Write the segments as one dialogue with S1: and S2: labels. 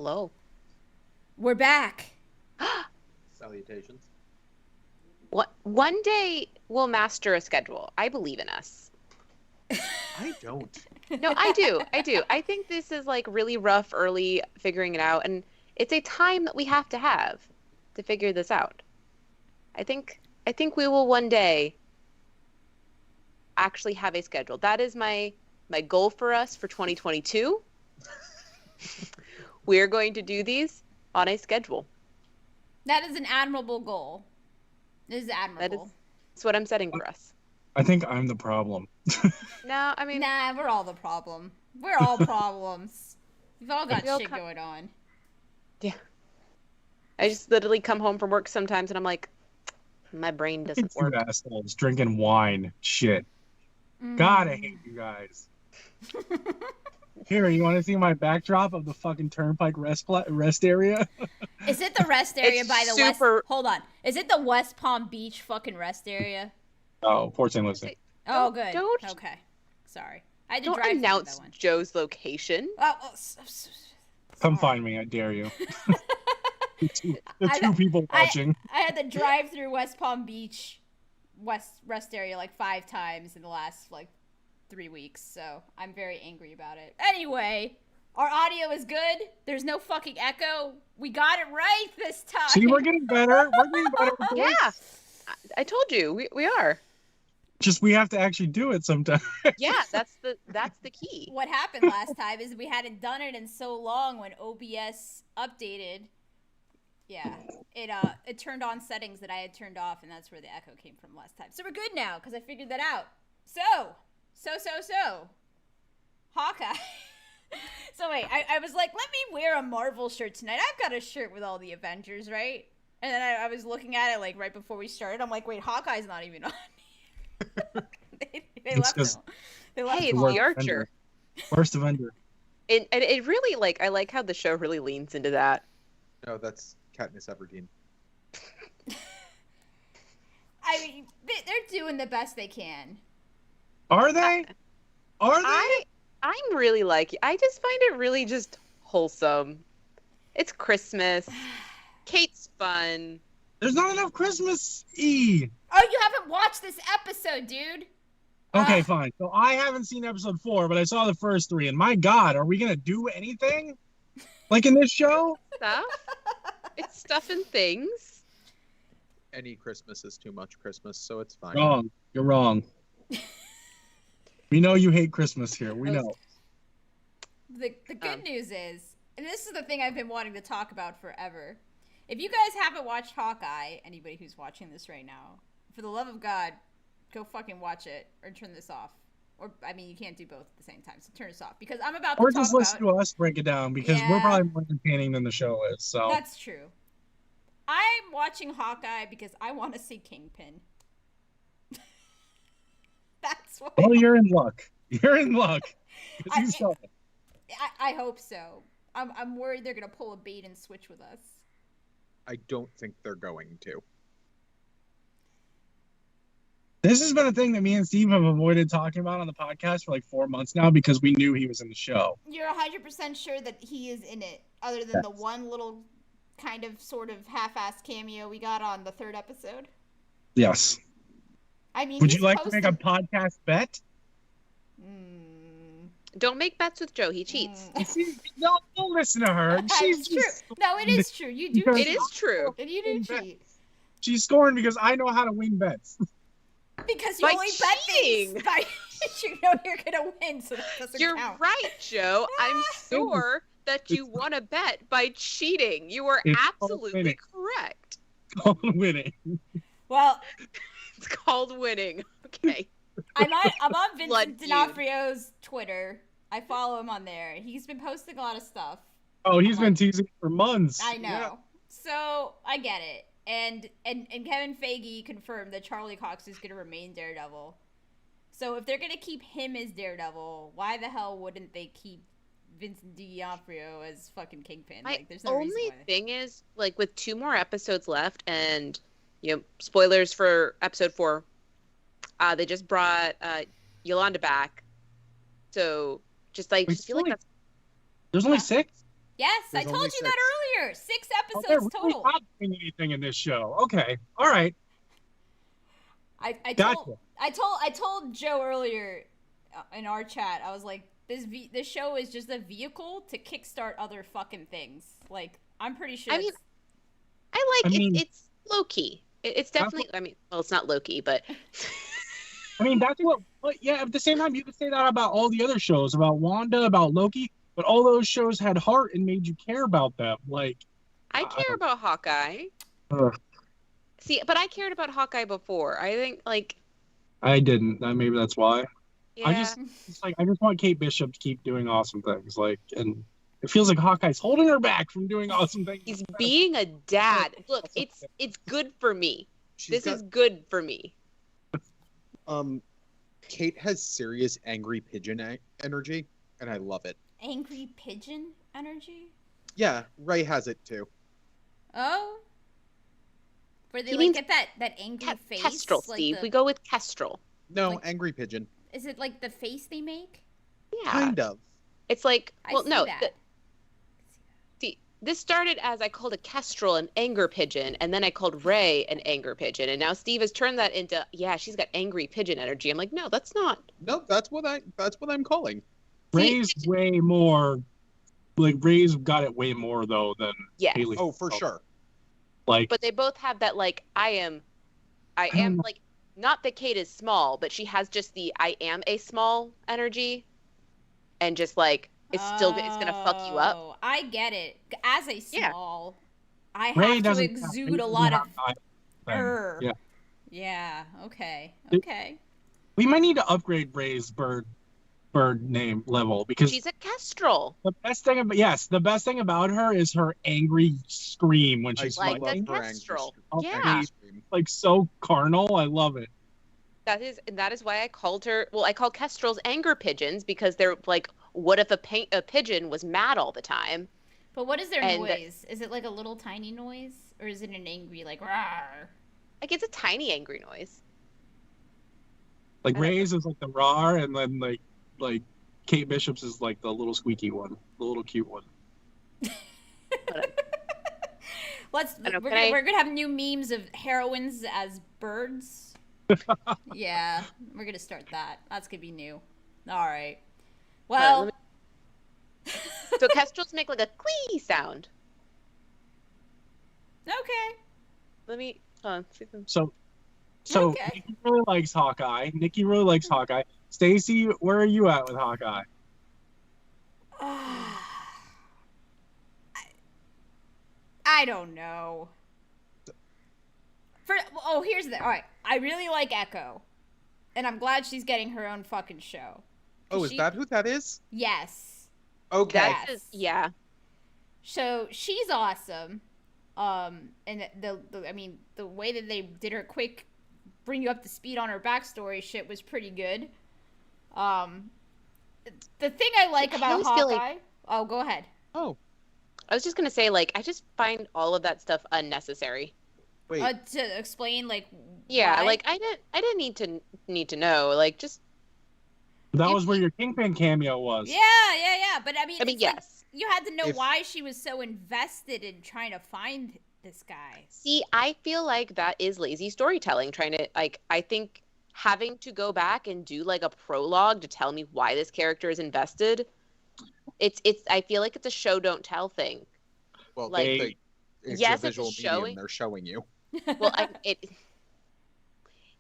S1: Hello.
S2: We're back.
S3: Salutations.
S1: One day we'll master a schedule. I believe in us.
S3: I don't.
S1: No, I do. I think this is like really rough early figuring it out, and it's a time that we have to figure this out. I think we will one day actually have a schedule. That is my goal for us for 2022. We're going to do these on a schedule.
S2: That is an admirable goal. This is admirable.
S1: That's what I'm setting for us.
S4: I think I'm the problem.
S1: No, I mean...
S2: Nah, we're all the problem. We're all problems. We've all got shit going on.
S1: Yeah. I just literally come home from work sometimes and I'm like, my brain doesn't work.
S4: You assholes drinking wine. Shit. God, I hate you guys. Here, you want to see my backdrop of the fucking Turnpike rest area?
S2: Is it the rest area by the West? Hold on. Is it the West Palm Beach fucking rest area?
S4: Oh, Port St. Lucie.
S2: Oh, good. Okay. Sorry. I had to drive
S1: announce
S2: that one.
S1: Joe's location.
S4: Come find me, I dare you. the two people watching.
S2: I had to drive through West Palm Beach rest area like 5 times in the last 3 weeks, so I'm very angry about it. Anyway, our audio is good. There's no fucking echo. We got it right this time.
S4: See, we're getting better.
S1: Yeah, I told you we are.
S4: Just we have to actually do it sometime.
S1: Yeah, that's the key.
S2: What happened last time is we hadn't done it in so long when OBS updated. Yeah, it turned on settings that I had turned off, and that's where the echo came from last time. So we're good now because I figured that out. So, Hawkeye. So wait, I was like, let me wear a Marvel shirt tonight. I've got a shirt with all the Avengers, right? And then I was looking at it right before we started. I'm like, wait, Hawkeye's not even on here. they left him.
S1: Hey, it's the Archer.
S4: First Avenger.
S1: It really I like how the show really leans into that.
S3: No, that's Katniss Everdeen.
S2: I mean, they're doing the best they can.
S4: Are they? Are they?
S1: I'm really I just find it really just wholesome. It's Christmas. Kate's fun.
S4: There's not enough Christmas-y.
S2: Oh, you haven't watched this episode, dude.
S4: Okay, fine. So I haven't seen episode 4, but I saw the first 3, and my God, are we gonna do anything? Like in this show?
S1: Stuff? It's stuff and things.
S3: Any Christmas is too much Christmas, so it's fine.
S4: Wrong. You're wrong. We know you hate Christmas here. We know.
S2: The good news is, and this is the thing I've been wanting to talk about forever. If you guys haven't watched Hawkeye, anybody who's watching this right now, for the love of God, go fucking watch it or turn this off. Or, I mean, you can't do both at the same time, so turn this off. Because I'm about to talk about... Or
S4: just listen to us break it down, because we're probably more entertaining than the show is, so...
S2: That's true. I'm watching Hawkeye because I want to see Kingpin. That's what...
S4: Well, you're in luck. You're in luck.
S2: I hope so. I'm worried they're going to pull a bait and switch with us.
S3: I don't think they're going to.
S4: This has been a thing that me and Steve have avoided talking about on the podcast for 4 months now because we knew he was in the show.
S2: You're 100% sure that he is in it, other than the one little kind of sort of half-assed cameo we got on the 3rd episode?
S4: Yes.
S2: I mean,
S4: would you like to make a podcast bet?
S1: Don't make bets with Joe. He cheats.
S4: Don't listen to her.
S2: She's true. No, it is true. You do.
S1: It is true.
S2: And you do cheat.
S4: She's scoring because I know how to win bets.
S2: Because you only bet things. You know you're gonna win, so that doesn't
S1: You're
S2: count.
S1: right, Joe. I'm sure that you won a bet by cheating. You are absolutely correct.
S4: It's called winning.
S2: Well,
S1: it's called winning. Okay.
S2: I'm on Vincent D'Onofrio's Twitter. I follow him on there. He's been posting a lot of stuff.
S4: Oh, he's been teasing for months.
S2: I know. Yeah. So I get it. And Kevin Feige confirmed that Charlie Cox is going to remain Daredevil. So if they're going to keep him as Daredevil, why the hell wouldn't they keep Vincent D'Onofrio as fucking Kingpin?
S1: There's no only thing is, with 2 more episodes left, and spoilers for episode 4. They just brought Yolanda back, so just feel like that's.
S4: There's only 6.
S2: Yes, I
S3: There's
S2: told
S3: only
S2: you that
S3: 6.
S2: earlier. 6
S4: Oh, they're
S2: episodes
S4: really
S2: total.
S4: not doing anything in this show. Okay, all right,
S2: I
S4: gotcha.
S2: told Joe earlier in our chat. I was like, this show is just a vehicle to kickstart other fucking things. Like, I'm pretty sure.
S1: I mean,
S2: That's...
S1: I
S4: I
S1: like
S4: mean,
S1: it's low key. It's
S4: that's
S1: definitely. I mean, well, it's not low key, but
S4: I mean, that's what. But yeah, at the same time, you could say that about all the other shows, about Wanda, about Loki. But all those shows had heart and made you care about them. Like,
S1: I
S4: I
S1: care
S4: don't.
S1: about Hawkeye.
S4: Ugh,
S1: See, but I cared about Hawkeye before. I think like
S4: I didn't. Maybe that's why. I
S1: yeah.
S4: just, it's like, I just want Kate Bishop to keep doing awesome things. Like, and it feels like Hawkeye's holding her back from doing awesome things.
S1: He's being a dad. Look, it's good for me. This is good for me.
S3: Kate has serious angry pigeon energy, and I love it.
S2: Angry pigeon energy?
S3: Yeah, Ray has it too.
S2: Oh? Where they
S1: He
S2: like
S1: means
S2: get that angry face?
S1: Kestrel,
S2: like
S1: Steve.
S2: the...
S1: We go with Kestrel.
S3: No,
S2: Like-
S3: angry pigeon.
S2: Is it like the face they make?
S1: Yeah.
S3: Kind of.
S1: It's like
S2: I
S1: well,
S2: see
S1: no.
S2: that.
S1: See, this started as I called a Kestrel an anger pigeon, and then I called Ray an anger pigeon, and now Steve has turned that into she's got angry pigeon energy. I'm like, no, that's not.
S3: No, that's what I'm calling.
S4: Ray's way more, like, Ray's got it way more, though, than
S1: Yes.
S4: Haley.
S3: Oh, for sure.
S4: Like,
S1: But they both have that like I am
S4: don't know.
S1: like not that Kate is small, but she has just the I am a small energy, and just like it's gonna fuck you up.
S2: Oh, I get it. As a
S1: Yeah.
S2: small, I
S4: Ray
S2: have to
S4: doesn't
S2: exude a lot of...
S4: Yeah.
S2: Yeah. Yeah, okay.
S4: It-
S2: Okay.
S4: We might need to upgrade Ray's bird name level, because
S1: She's a Kestrel.
S4: the best thing about her is her angry scream when she's
S1: like
S4: fighting.
S1: the Kestrel.
S4: Oh,
S1: Yeah.
S4: Like, so carnal. I love it.
S1: That is why I called her. Well, I call Kestrels anger pigeons because they're like, what if a pigeon was mad all the time?
S2: But what is their
S1: And-
S2: noise? Is it like a little tiny noise? Or is it an angry, like, rawr?
S1: Like it's a tiny angry noise.
S4: Like,
S1: I don't
S4: Ray's is like the raw, and then like Kate Bishop's is like the little squeaky one, the little cute one.
S2: We're gonna have new memes of heroines as birds. Yeah, we're gonna start that. That's gonna be new. All right. Well,
S1: Alright, So Kestrels make like a quee sound.
S2: okay.
S1: Let me see them.
S4: So
S2: Okay.
S4: Nikki really likes Hawkeye. Nikki really likes Hawkeye. Stacy, where are you at with Hawkeye?
S2: I don't know. Here's the... All right. I really like Echo. And I'm glad she's getting her own fucking show.
S3: Oh, is that who that is?
S2: Yes.
S3: Okay.
S2: Yes.
S1: That's yeah.
S2: So she's awesome. And the way that they did her quick bring you up to speed on her backstory shit was pretty good. The thing I like about
S1: always feel
S2: Hawkeye...
S1: like-
S2: Oh, go ahead.
S3: Oh,
S1: I was just gonna say like I just find all of that stuff unnecessary.
S3: wait.
S2: To explain, like...
S1: Yeah,
S2: why?
S1: like I didn't need to know. Like just
S4: That was where your Kingpin cameo was.
S2: Yeah. But I mean, it's like,
S1: yes.
S2: you had to know
S3: If-
S2: why she was so invested in trying to find this guy.
S1: See, I feel like that is lazy storytelling. Trying to like, I think having to go back and do like a prologue to tell me why this character is invested. It's. I feel like it's a show don't tell thing.
S3: Well,
S1: like,
S3: it's
S1: yes,
S3: a
S1: it's a
S3: visual
S1: showing.
S3: medium. They're showing you.
S1: Well,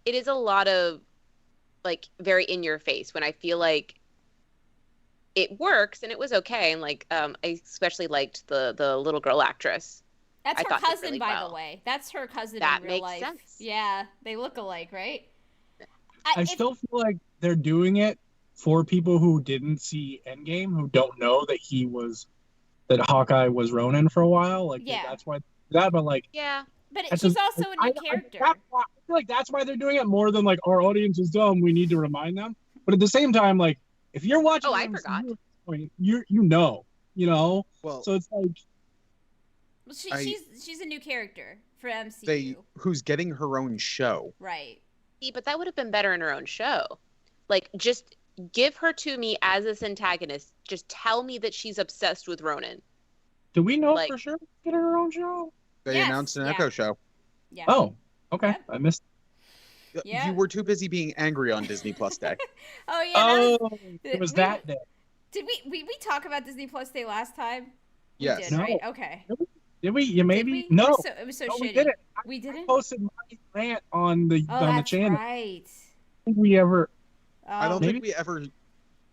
S1: it is a lot of like very in your face when I feel like it works and it was okay and like I especially liked the little girl actress.
S2: That's
S1: I
S2: her
S1: thought did
S2: cousin,
S1: really
S2: by
S1: well.
S2: the way. That's her cousin
S1: That
S2: in real
S1: makes
S2: life.
S1: sense.
S2: Yeah, they look alike, right?
S4: I still feel like they're doing it for people who didn't see Endgame, who don't know that Hawkeye was Ronin for a while. Like,
S2: Yeah.
S4: that's why that. But like,
S1: Yeah.
S2: But
S4: that's
S2: she's
S4: a-
S2: also a new character.
S4: I feel like that's why they're doing it more than like our audience is dumb. We need to remind them. But at the same time, like if you're watching,
S1: Oh, I
S4: the MCU
S1: forgot.
S4: at this point, you know.
S3: Well,
S4: So it's like
S2: Well,
S3: I-
S2: she's a new character for MCU.
S3: who's getting her own show.
S2: Right.
S1: See, but that would have been better in her own show. Like, just give her to me as this antagonist. Just tell me that she's obsessed with Ronan.
S4: Do we know
S1: Like-
S4: for sure get her own show?
S3: They
S2: Yes,
S3: announced an
S2: yeah.
S3: Echo show.
S2: Yeah.
S4: Oh, okay.
S2: Yep.
S4: I missed.
S2: Yeah.
S3: You were too busy being angry on Disney Plus Day.
S2: Oh yeah. That
S4: Oh, it was
S2: we-
S4: that day.
S2: Did we talk about Disney Plus Day last time? We
S3: Yes.
S2: did,
S4: No.
S2: right? Okay.
S4: Did we? You maybe?
S2: Did we?
S4: No.
S2: It was so
S4: No, we
S2: shitty.
S4: didn't.
S2: We didn't?
S4: I posted my rant on the
S2: Oh,
S4: on the
S2: that's
S4: channel.
S2: right.
S4: Think we ever?
S3: I don't
S4: Maybe?
S3: think we ever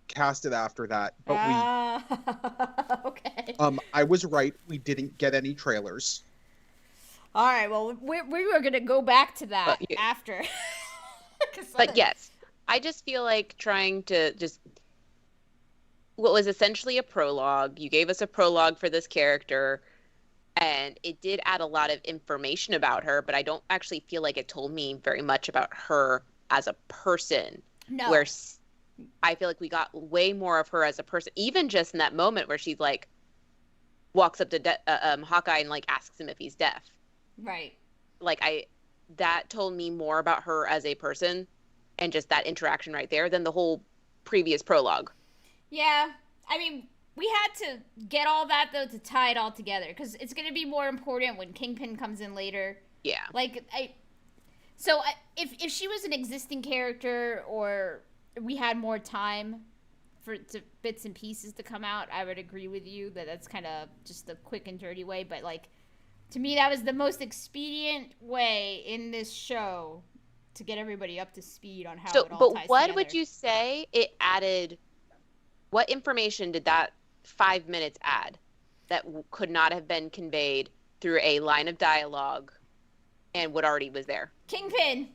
S3: cast it after that, but
S2: Okay.
S3: I was right. We didn't get any trailers.
S2: All right. Well, we were gonna go back to that
S1: But you-
S2: after.
S1: But yes, I just feel like trying to just what was essentially a prologue. You gave us a prologue for this character, and it did add a lot of information about her, but I don't actually feel like it told me very much about her as a person.
S2: No.
S1: Where I feel like we got way more of her as a person, even just in that moment where she's like walks up to Hawkeye and like asks him if he's deaf.
S2: Right.
S1: Like that told me more about her as a person and just that interaction right there than the whole previous prologue.
S2: Yeah. I mean, we had to get all that though to tie it all together because it's gonna be more important when Kingpin comes in later.
S1: Yeah.
S2: Like if she was an existing character or we had more time for bits and pieces to come out, I would agree with you that that's kind of just the quick and dirty way. But like, to me, that was the most expedient way in this show to get everybody up to speed on how it all ties
S1: what
S2: together.
S1: would you say it added? What information did that 5 minutes add that could not have been conveyed through a line of dialogue and what already was there?
S2: Kingpin,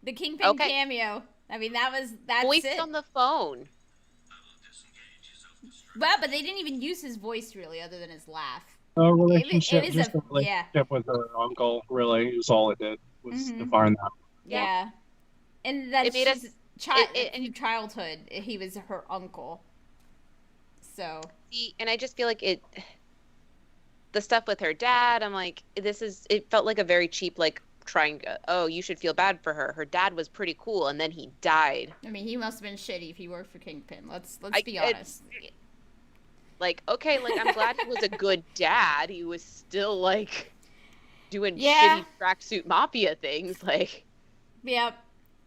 S2: the Kingpin
S1: Okay.
S2: cameo. I mean, that's
S1: Voice
S2: it.
S1: on the phone.
S2: Well, but they didn't even use his voice really, other than his laugh.
S4: A relationship,
S2: it is
S4: just
S2: a-
S4: a relationship with her uncle. Really, is all it did was
S2: Mhm.
S4: define that.
S2: Yeah. And that
S1: It made us-
S2: in childhood, he was her uncle. So
S1: See, and I just feel like the stuff with her dad, I'm like, it felt like a very cheap, like, oh, you should feel bad for her. Her dad was pretty cool, and then he died.
S2: I mean, he must have been shitty if he worked for Kingpin. Let's be
S1: I-
S2: honest.
S1: Like, okay, like, I'm glad he was a good dad. He was still, like, doing
S2: Yeah.
S1: shitty tracksuit mafia things, like.
S2: Yeah.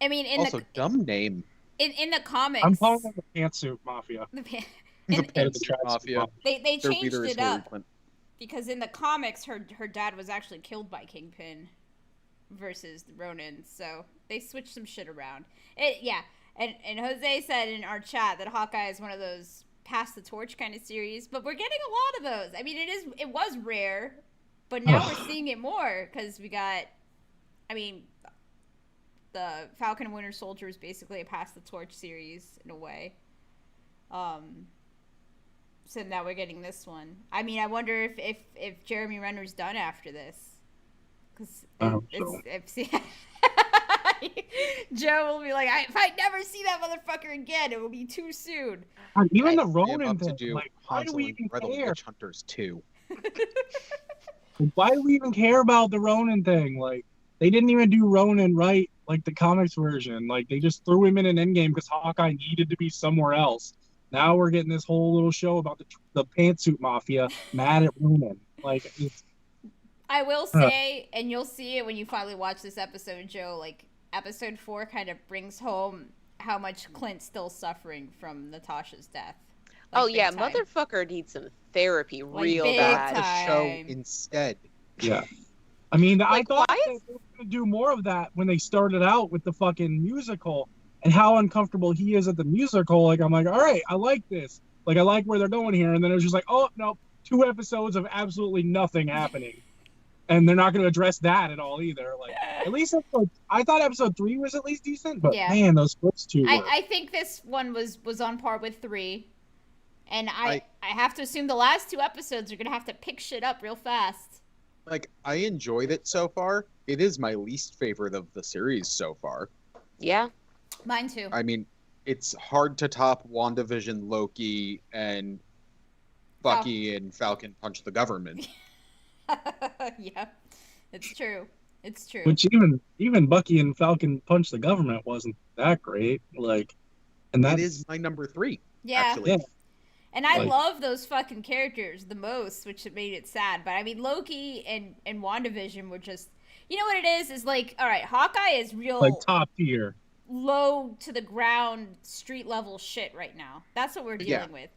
S2: I mean,
S3: Also, dumb name.
S2: in the comics,
S4: I'm calling them the pantsuit mafia.
S2: the pa-
S3: The
S2: in-
S3: Pantsuit
S4: tracksuit
S3: Mafia.
S2: they
S3: Their
S2: changed
S3: leader is
S2: it
S3: Hillary
S2: up
S3: Clinton.
S2: because in the comics, her dad was actually killed by Kingpin versus the Ronin. So they switched some shit around. And Jose said in our chat that Hawkeye is one of those pass the torch kind of series, but we're getting a lot of those. I mean, it was rare, but now we're seeing it more because we got. I mean, the Falcon and Winter Soldier is basically a pass the torch series in a way. So now we're getting this one. I mean, I wonder if Jeremy Renner's done after this, because Joe will be like, if I never see that motherfucker again, it will be too soon.
S4: Even the
S3: They have
S4: Ronin
S3: up to
S4: thing,
S3: do
S4: like, why do
S3: Hansel
S4: we
S3: and
S4: even
S3: Gretel
S4: care?
S3: Witch Hunters 2.
S4: Why do we even care about the Ronin thing? Like, they didn't even do Ronin right, like the comics version. Like, they just threw him in an Endgame because Hawkeye needed to be somewhere else. Now we're getting this whole little show about the pantsuit mafia mad at Ronin. Like,
S2: I will say, and you'll see it when you finally watch this episode, Joe, like, episode 4 kind of brings home how much Clint's still suffering from Natasha's death. Like,
S1: Oh,
S2: big
S1: yeah,
S2: time.
S1: motherfucker needs some therapy real
S2: big
S1: bad.
S2: time.
S3: The show instead.
S4: yeah. I mean, I
S1: Like,
S4: thought
S1: why
S4: they were going to do more of that when they started out with the fucking musical and how uncomfortable he is at the musical. Like, I'm like, all right, I like this. Like, I like where they're going here. And then it was just like, oh, no, 2 episodes of absolutely nothing happening. And they're not going to address that at all either. Like, at least I thought episode 3 was at least decent, but
S2: Yeah.
S4: man, those first 2 were.
S2: I think this one was on par with 3. And I have to assume the last 2 episodes are going to have to pick shit up real fast.
S3: Like, I enjoyed it so far. It is my least favorite of the series so far.
S1: Yeah.
S2: Mine too.
S3: I mean, it's hard to top WandaVision, Loki, and Bucky and Falcon Punch the Government.
S2: Yeah, it's true. It's true.
S4: Which even Bucky and Falcon Punch the Government wasn't that great. Like, and that
S3: It is my number 3,
S2: yeah.
S3: actually.
S4: Yeah.
S2: And I
S4: Like-
S2: love those fucking characters the most, which made it sad. But I mean, Loki and WandaVision were just, you know what it is? Is like, all right, Hawkeye is real
S4: Like top tier.
S2: low to the ground, street level shit right now. That's what we're dealing with.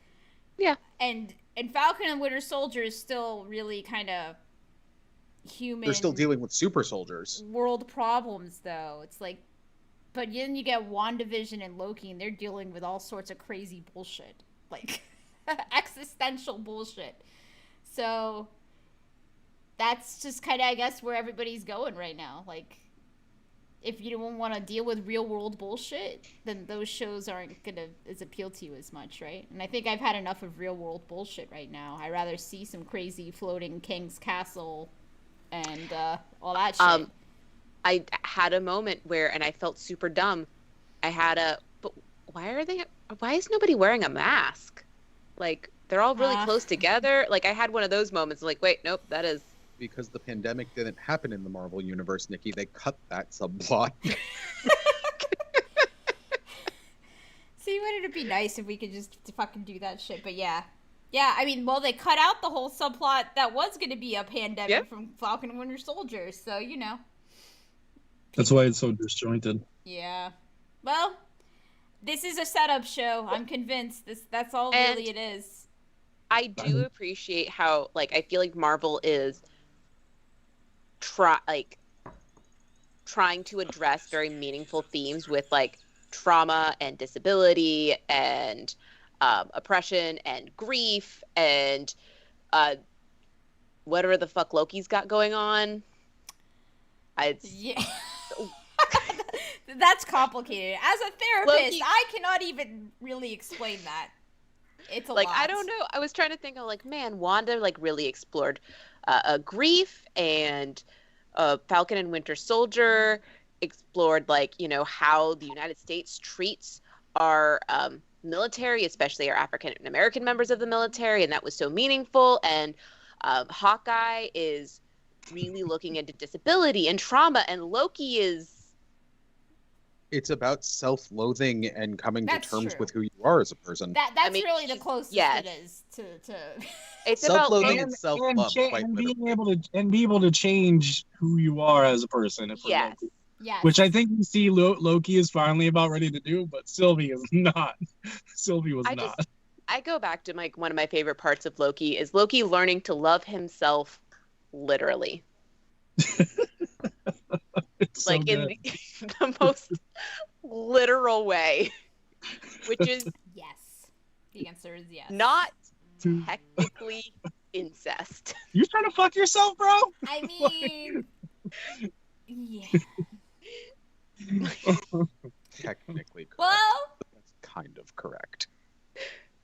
S1: Yeah.
S2: And Falcon and Winter Soldier is still really kind of human.
S3: They're still dealing with super soldiers.
S2: World problems, though. It's like, but then you get WandaVision and Loki, and they're dealing with all sorts of crazy bullshit, like existential bullshit. So that's just kind of, I guess, where everybody's going right now. Like, if you don't want to deal with real world bullshit, then those shows aren't gonna as appeal to you as much, right? And I think I've had enough of real world bullshit right now. I'd rather see some crazy floating king's castle and all that shit.
S1: I had a moment where, and I felt super dumb. But why is nobody wearing a mask? Like, they're all really close together. Like, I had one of those moments, like, wait, nope, that is.
S3: Because the pandemic didn't happen in the Marvel Universe, Nikki. They cut that subplot.
S2: See, wouldn't it be nice if we could just fucking do that shit? But yeah. Yeah, I mean, well, they cut out the whole subplot that was going to be a pandemic from Falcon and Winter Soldier, so, you know.
S4: That's why it's so disjointed.
S2: Yeah. Well, this is a setup show. I'm convinced. That's all
S1: And
S2: really it is.
S1: I do appreciate how, like, I feel like Marvel is trying to address very meaningful themes with, like, trauma and disability and oppression and grief and whatever the fuck Loki's got going on.
S2: Yeah. That's complicated. As a therapist,
S1: Loki,
S2: I cannot even really explain that. It's a
S1: like,
S2: lot.
S1: I don't know. I was trying to think of, like, man, Wanda, like, really explored grief, and Falcon and Winter Soldier explored, like, you know, how the United States treats our military, especially our African American members of the military, and that was so meaningful. And Hawkeye is really looking into disability and trauma, and Loki is.
S3: It's about self-loathing and coming
S2: That's
S3: to terms
S2: true.
S3: with who you are as a person.
S2: That's really the closest it is to
S1: It's about
S3: Self-loathing and self-love. Quite
S4: being
S3: literally.
S4: able to change who you are as a person.
S1: yes.
S2: Yes.
S4: Which I think we see Loki is finally about ready to do, but Sylvie is not. Sylvie was not.
S1: I go back to one of my favorite parts of Loki is Loki learning to love himself literally.
S4: It's
S1: like,
S4: so
S1: in
S4: good.
S1: the most literal way, which is
S2: yes. The answer is yes.
S1: not technically incest.
S4: You trying to fuck yourself, bro?
S2: I mean, yeah.
S3: Technically correct.
S2: Well,
S3: That's kind of correct.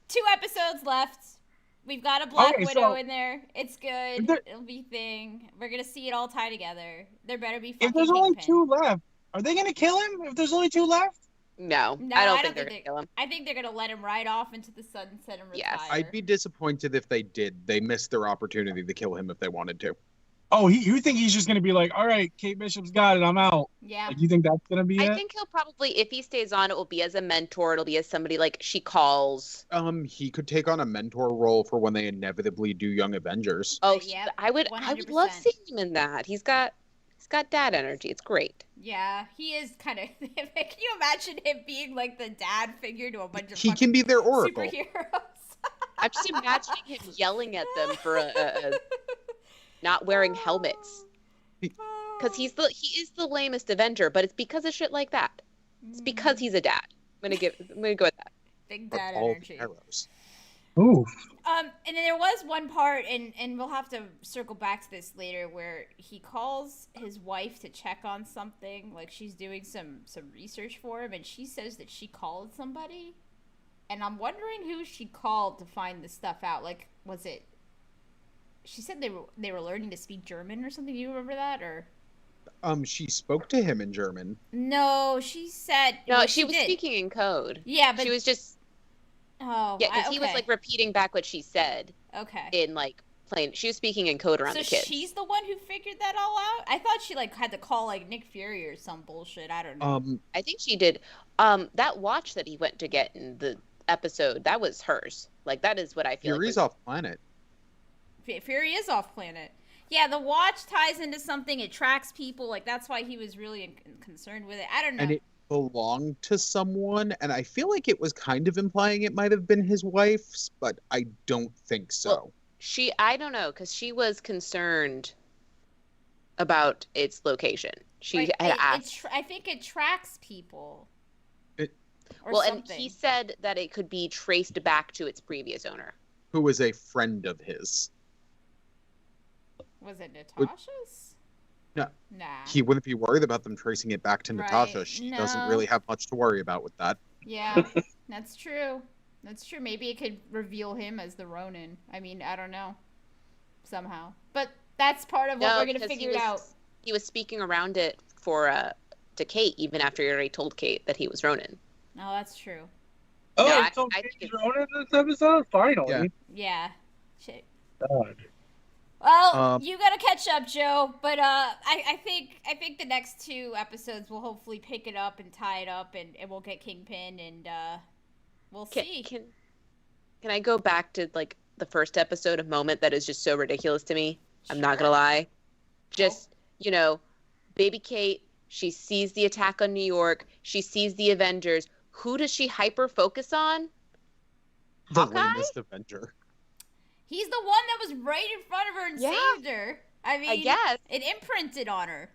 S2: 2 episodes left. We've got a Black
S4: Okay,
S2: Widow
S4: so-
S2: in there. It's good. It'll be a thing. We're gonna see it all tie together. There better be fucking
S4: If there's only
S2: Kingpin.
S4: 2 left, are they gonna kill him? If there's only 2 left?
S1: No,
S2: No,
S1: I don't think they're gonna kill him.
S2: I think they're gonna let him ride off into the sunset and retire.
S1: Yes.
S3: I'd be disappointed if they did. They missed their opportunity to kill him if they wanted to.
S4: Oh, you think he's just gonna be like, all right, Kate Bishop's got it, I'm out.
S2: Yeah.
S4: Like, you think that's gonna be it?
S1: I think he'll probably, if he stays on, it will be as a mentor. It'll be as somebody like she calls.
S3: He could take on a mentor role for when they inevitably do Young Avengers.
S1: Oh,
S2: Yep,
S1: I would love
S2: 100%.
S1: seeing him in that. He's got dad energy. It's great.
S2: Yeah, he is kind of. Can you imagine him being like the dad figure to a bunch of
S3: He
S2: fucking
S3: can be their oracle.
S2: superheroes?
S1: I'm just imagining him yelling at them for not wearing helmets. Because he is the lamest Avenger, but it's because of shit like that. It's because he's a dad. I'm gonna go with that.
S2: Big
S3: But
S2: dad
S3: all
S2: energy.
S3: the arrows.
S4: Ooh.
S2: And then there was one part, and we'll have to circle back to this later, where he calls his wife to check on something, like she's doing some research for him, and she says that she called somebody, and I'm wondering who she called to find this stuff out. Like, was it? She said they were learning to speak German or something. Do you remember that or?
S3: She spoke to him in German.
S2: No, she said.
S1: No,
S2: well,
S1: she was
S2: did.
S1: speaking in code.
S2: Yeah, but
S1: She was just
S2: oh
S1: because he was
S2: okay.
S1: like repeating back what she said
S2: Okay.
S1: in like plain. She was speaking in code around
S2: So
S1: the kids.
S2: she's the one who figured that all out? I thought she like had to call like Nick Fury or some bullshit. I don't know.
S1: I think she did. That watch that he went to get in the episode, that was hers. Like, that is what I feel
S3: Fury's
S1: like.
S3: off planet.
S2: Fury is off planet. Yeah, the watch ties into something. It tracks people. Like, that's why he was really concerned with it. I don't know.
S3: And it belonged to someone, and I feel like it was kind of implying it might have been his wife's, but I don't think so.
S1: Well, I don't know, because she was concerned about its location. She
S2: Right,
S1: had asked.
S2: I think it tracks people.
S1: Well, and he said that it could be traced back to its previous owner.
S3: Who was a friend of his.
S2: Was it Natasha's?
S3: No.
S2: Nah.
S3: He wouldn't be worried about them tracing it back to
S2: Right.
S3: Natasha. She doesn't really have much to worry about with that.
S2: Yeah, that's true. That's true. Maybe it could reveal him as the Ronin. I mean, I don't know. Somehow. But that's part of what we're going to figure it out.
S1: He was speaking around it to Kate, even after he already told Kate that he was Ronin.
S2: No, that's true.
S4: Oh,
S1: No,
S4: so
S1: I
S4: Kate
S1: think
S4: Ronin in this episode? Finally.
S2: Yeah. Shit.
S4: God.
S2: Well, you gotta catch up, Joe. But I think the next 2 episodes will hopefully pick it up and tie it up, and we'll get Kingpin, and we'll see.
S1: Can I go back to like the first episode, a moment that is just so ridiculous to me? I'm not gonna lie. Just baby Kate. She sees the attack on New York. She sees the Avengers. Who does she hyper focus on?
S3: The
S1: Hawkeye?
S3: lamest Avenger.
S2: He's the one that was right in front of her and saved her. I mean,
S1: I guess.
S2: It imprinted on her.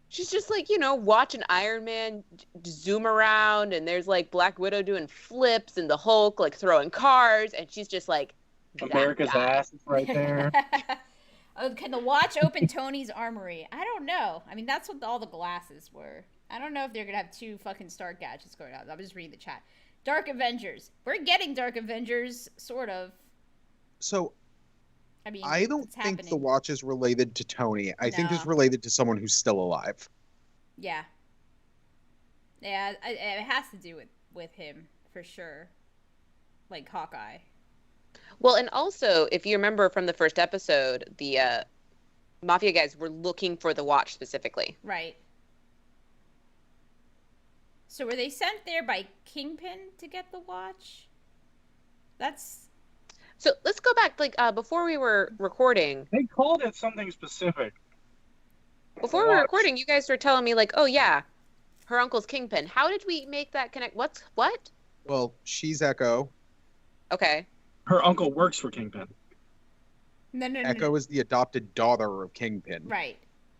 S1: She's just like, watching Iron Man zoom around, and there's like Black Widow doing flips and the Hulk like throwing cars, and she's just like,
S4: America's ass is right there.
S2: Can the watch open Tony's armory? I don't know. I mean, that's what all the glasses were. I don't know if they're going to have 2 fucking Stark gadgets going on. I'm just reading the chat. Dark Avengers. We're getting Dark Avengers, sort of.
S3: So,
S2: I mean,
S3: I don't think the watch is related to Tony. I think it's related to someone who's still alive.
S2: Yeah. Yeah, it has to do with him, for sure. Like Hawkeye.
S1: Well, and also, if you remember from the first episode, the Mafia guys were looking for the watch specifically.
S2: Right. So were they sent there by Kingpin to get the watch?
S1: So let's go back, like, before we were recording.
S4: They called it something specific.
S1: Before we were recording, you guys were telling me, like, oh, yeah, her uncle's Kingpin. How did we make that connect? What?
S3: Well, she's Echo.
S1: Okay.
S4: Her uncle works for Kingpin.
S2: No.
S3: Echo is the adopted daughter of Kingpin.
S2: Right.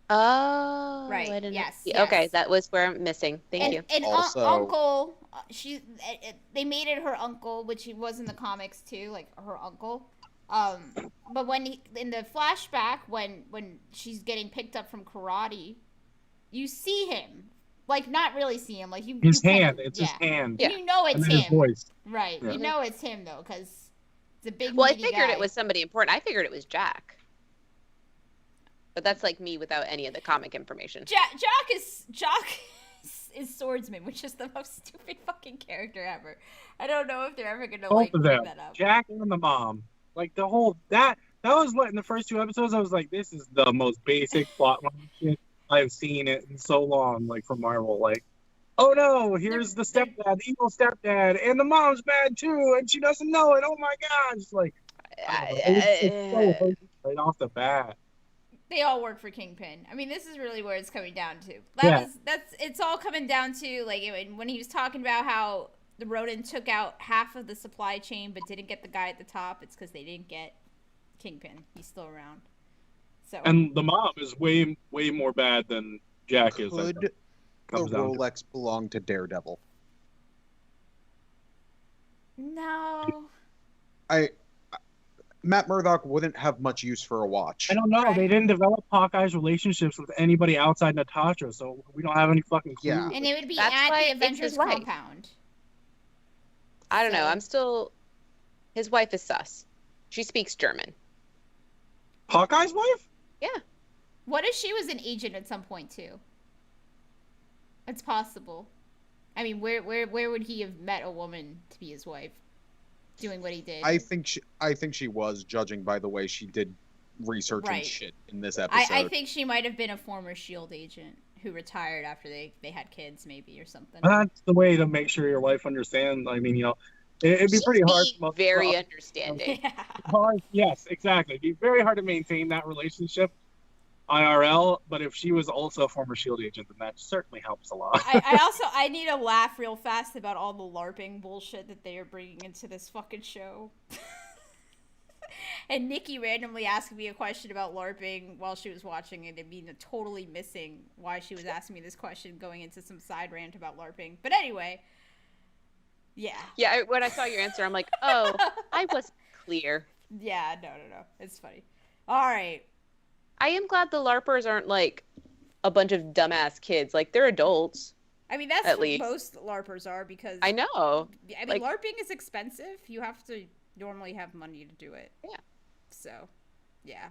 S1: Oh.
S2: Right. Yes.
S1: Okay, that was where I'm missing. Thank you.
S2: And
S3: Also-
S2: uncle, they made it her uncle, which he was in the comics too, like her uncle. But in the flashback, when she's getting picked up from karate, you see him, like not really see him, like
S4: his hand. It's his hand.
S1: Yeah.
S2: You know it's
S4: and then his
S2: him,
S4: voice.
S2: right?
S4: Yeah.
S2: You know it's him though, because it's a big.
S1: Well, I
S2: meaty
S1: figured
S2: guy.
S1: it was somebody important. I figured it was Jack. But that's like me without any of the comic information.
S2: Jock is swordsman, which is the most stupid fucking character ever. I don't know if they're ever gonna
S4: Both of
S2: bring
S4: them,
S2: that up.
S4: Jack and the mom. Like the whole that was what in the first 2 episodes I was like, this is the most basic plot line shit I've seen it in so long, like from Marvel. Like, oh no, here's the stepdad, the evil stepdad, and the mom's bad too, and she doesn't know it. Oh my god! It's like it's so right off the bat.
S2: They all work for Kingpin. I mean, this is really where it's coming down to. It's all coming down to, like, when he was talking about how the Ronin took out half of the supply chain but didn't get the guy at the top. It's because they didn't get Kingpin. He's still around. So. And
S4: the mom is way more bad than Jack is.
S3: Could the Rolex belong to Daredevil?
S2: No.
S3: Matt Murdock wouldn't have much use for a watch.
S4: I don't know. Right. They didn't develop Hawkeye's relationships with anybody outside Natasha, so we don't have any fucking clue.
S3: Yeah.
S2: And it would be at the Avengers compound.
S1: I don't know. His wife is sus. She speaks German.
S4: Hawkeye's wife?
S1: Yeah.
S2: What if she was an agent at some point too? It's possible. I mean, where would he have met a woman to be his wife? Doing what he did.
S3: I think she was, judging by the way she did research and shit in this episode.
S2: I think she might have been a former S.H.I.E.L.D. agent who retired after they had kids, maybe, or something.
S4: That's the way to make sure your wife understands. I mean, It'd be
S1: She's
S4: pretty hard.
S1: being very understanding.
S2: Yeah.
S4: Hard, yes, exactly. It'd be very hard to maintain that relationship IRL, but if she was also a former SHIELD agent, then that certainly helps a lot.
S2: I need to laugh real fast about all the LARPing bullshit that they are bringing into this fucking show. And Nikki randomly asked me a question about LARPing while she was watching it, and me totally missing why she was asking me this question, going into some side rant about LARPing. But anyway, yeah.
S1: Yeah, when I saw your answer, I'm like, oh, I was clear.
S2: Yeah, no. It's funny. All right.
S1: I am glad the LARPers aren't like a bunch of dumbass kids. Like, they're adults.
S2: I mean, that's
S1: At
S2: what
S1: least.
S2: most LARPers are, because
S1: I know.
S2: I mean,
S1: Like-
S2: LARPing is expensive. You have to normally have money to do it.
S1: Yeah.
S2: So, yeah.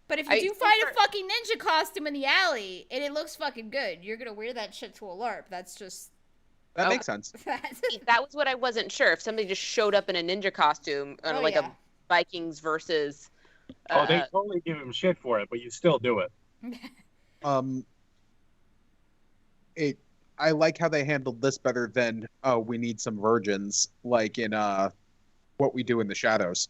S2: But if you
S1: I
S2: do
S1: think
S2: find a
S1: for-
S2: fucking ninja costume in the alley and it looks fucking good, you're gonna wear that shit to a LARP. That's just
S3: That
S1: Oh.
S3: makes sense.
S1: That was what I wasn't sure. If somebody just showed up in a ninja costume on like
S2: yeah.
S1: a Vikings versus.
S4: They totally give him shit for it, but you still do it.
S3: I like how they handled this better than we need some virgins, like in What We Do in the Shadows.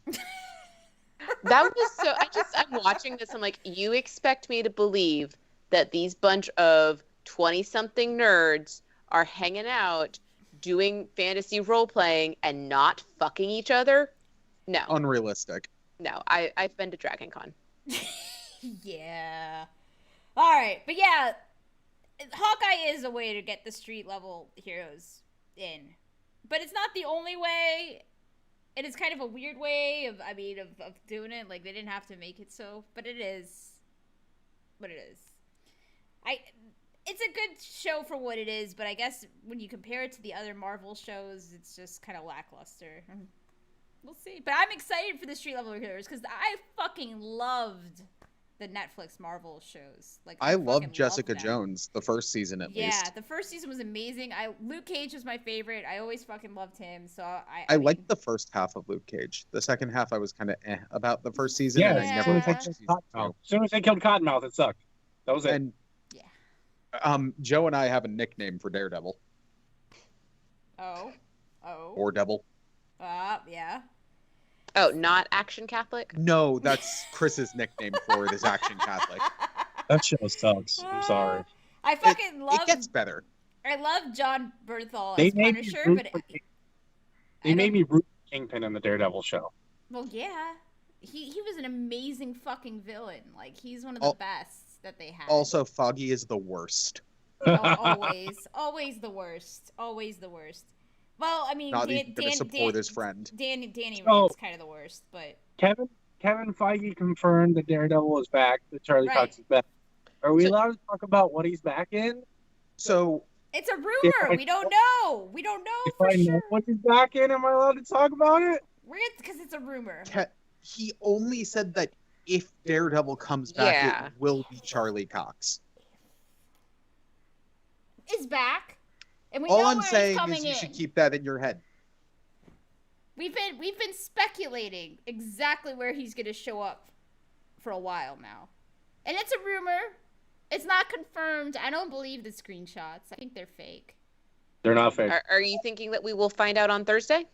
S1: That was so. I'm watching this. I'm like, you expect me to believe that these bunch of 20-something nerds are hanging out, doing fantasy role playing, and not fucking each other? No,
S3: Unrealistic.
S1: no. I've been to Dragon Con.
S2: Yeah. All right, but yeah, Hawkeye is a way to get the street level heroes in, but it's not the only way. It is kind of a weird way of doing it. Like, they didn't have to make it so, but it is what it is. It's a good show for what it is, but I guess when you compare it to the other Marvel shows, it's just kind of lackluster. We'll see. But I'm excited for the street level heroes because I fucking loved the Netflix Marvel shows. Like,
S3: I
S2: fucking
S3: loved Jessica
S2: them.
S3: Jones, the first season at
S2: Yeah,
S3: least.
S2: the first season was amazing. Luke Cage was my favorite. I always fucking loved him. So
S3: I liked the first half of Luke Cage. The second half, I was kind of about the first season, and I
S2: Yeah.
S3: never watched season
S4: As
S3: 2.
S4: soon as they killed Cottonmouth, it sucked. That was it.
S3: And
S2: Yeah.
S3: Joe and I have a nickname for Daredevil,
S2: Oh.
S3: or Devil.
S2: Yeah.
S1: Oh, not Action Catholic?
S3: No, that's Chris's nickname for it is Action Catholic.
S4: That show sucks. I'm sorry.
S2: I fucking love.
S3: It gets better.
S2: I love John Bernthal
S4: They
S2: as
S4: made me
S2: Punisher,
S4: root
S2: but
S4: for They made me root for Kingpin in the Daredevil show.
S2: well, yeah, he was an amazing fucking villain. Like, he's one of the best that they had.
S3: Also, Foggy is the worst.
S2: Always the worst. Always the worst. Well, I mean,
S3: Not even going to support his friend.
S2: Danny
S4: So-
S2: Rand's kind of the worst, but
S4: Kevin Feige confirmed that Daredevil is back, that Charlie
S2: Right.
S4: Cox is back. Are we
S3: So-
S4: allowed to talk about what he's back in?
S3: So,
S2: it's a
S4: If
S2: rumor.
S4: I-
S2: We don't know. We don't know
S4: If
S2: for
S4: I know
S2: sure.
S4: what he's back in, am I allowed to talk about it?
S2: Because it's a rumor.
S3: he only said that if Daredevil comes back,
S1: Yeah.
S3: it will be Charlie Cox.
S2: Is back, and we
S3: All
S2: know
S3: I'm
S2: where
S3: saying
S2: he's coming
S3: is you
S2: in.
S3: should keep that in your head.
S2: We've been speculating exactly where he's gonna show up for a while now, and it's a rumor. It's not confirmed. I don't believe the screenshots. I think they're fake.
S4: They're not fake.
S1: Are you thinking that we will find out on Thursday?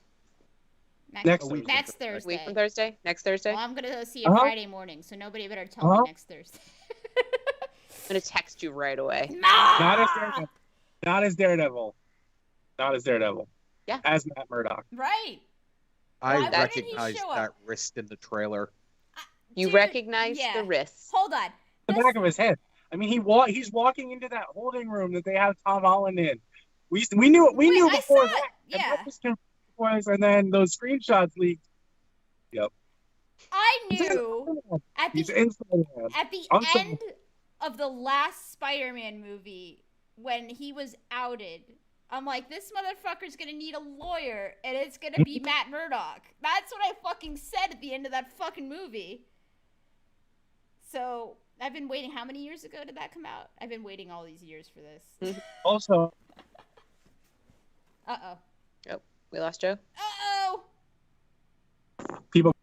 S4: Next
S3: week.
S2: next
S1: A
S2: Thursday.
S1: week from Thursday? Next Thursday?
S2: Well, I'm gonna go see it
S4: Uh-huh.
S2: Friday morning, so nobody better tell me next Thursday.
S1: I'm going to text you right away.
S4: Not as Daredevil. Not as Daredevil. Not as Daredevil.
S1: Yeah.
S4: As Matt Murdock.
S2: Right.
S3: I
S2: Why wouldn't he
S3: recognized
S2: show up?
S3: that wrist in the trailer.
S1: You
S2: Dude,
S1: recognize
S2: yeah.
S1: the wrists.
S2: Hold on.
S4: The back of his head. I mean, he's walking into that holding room that they have Tom Holland in. We knew it. We
S2: Wait,
S4: knew
S2: I
S4: before
S2: saw
S4: that.
S2: it.
S4: And
S2: Yeah.
S4: that was confirmed, and then those screenshots leaked.
S2: I knew at
S4: He's
S2: the
S4: inside man.
S2: at the
S4: I'm sorry.
S2: end of the last Spider-Man movie, when he was outed, I'm like, this motherfucker's gonna need a lawyer, and it's gonna be Matt Murdock. That's what I fucking said at the end of that fucking movie. So I've been waiting. How many years ago did that come out? I've been waiting all these years for this.
S4: Also,
S2: Uh-oh.
S1: We lost Joe?
S2: Uh-oh!
S4: people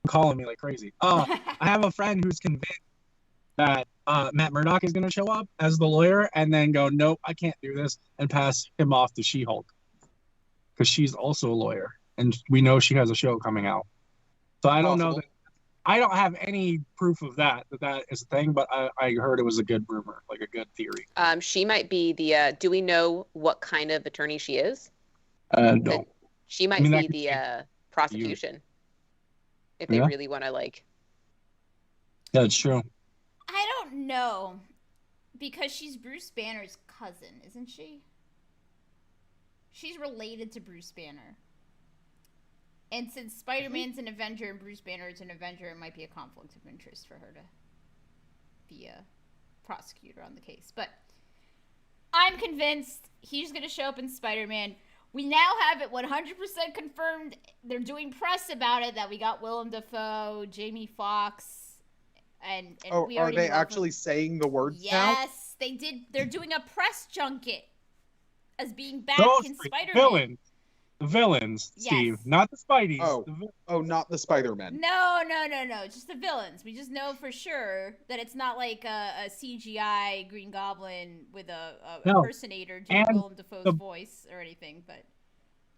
S4: calling me like crazy. I have a friend who's convinced that Matt Murdock is going to show up as the lawyer and then go, nope, I can't do this, and pass him off to She-Hulk. because she's also a lawyer, and we know she has a show coming out. So I don't know
S3: Possible.
S4: that. I don't have any proof of that is a thing, but I heard it was a good rumor, like a good theory.
S1: She might be the. Do we know what kind of attorney she is?
S4: No.
S1: She might be the prosecution. If they really want to like.
S4: That's true.
S2: I don't know, because she's Bruce Banner's cousin, isn't she? She's related to Bruce Banner. And since Spider-Man's an Avenger and Bruce Banner is an Avenger, it might be a conflict of interest for her to be a prosecutor on the case. But I'm convinced he's going to show up in Spider-Man. We now have it 100% confirmed. They're doing press about it, that we got Willem Dafoe, Jamie Foxx, and we already
S3: are they
S2: love
S3: actually
S2: him.
S3: saying the words now?
S2: Yes, they did. They're doing a press junket as being back in Spider-Man.
S4: The villains, Steve,
S2: yes.
S4: not the Spideys.
S3: Not the Spider-Man.
S2: No, just the villains. We just know for sure that it's not like a CGI Green Goblin with a impersonator doing Willem Dafoe's voice or anything.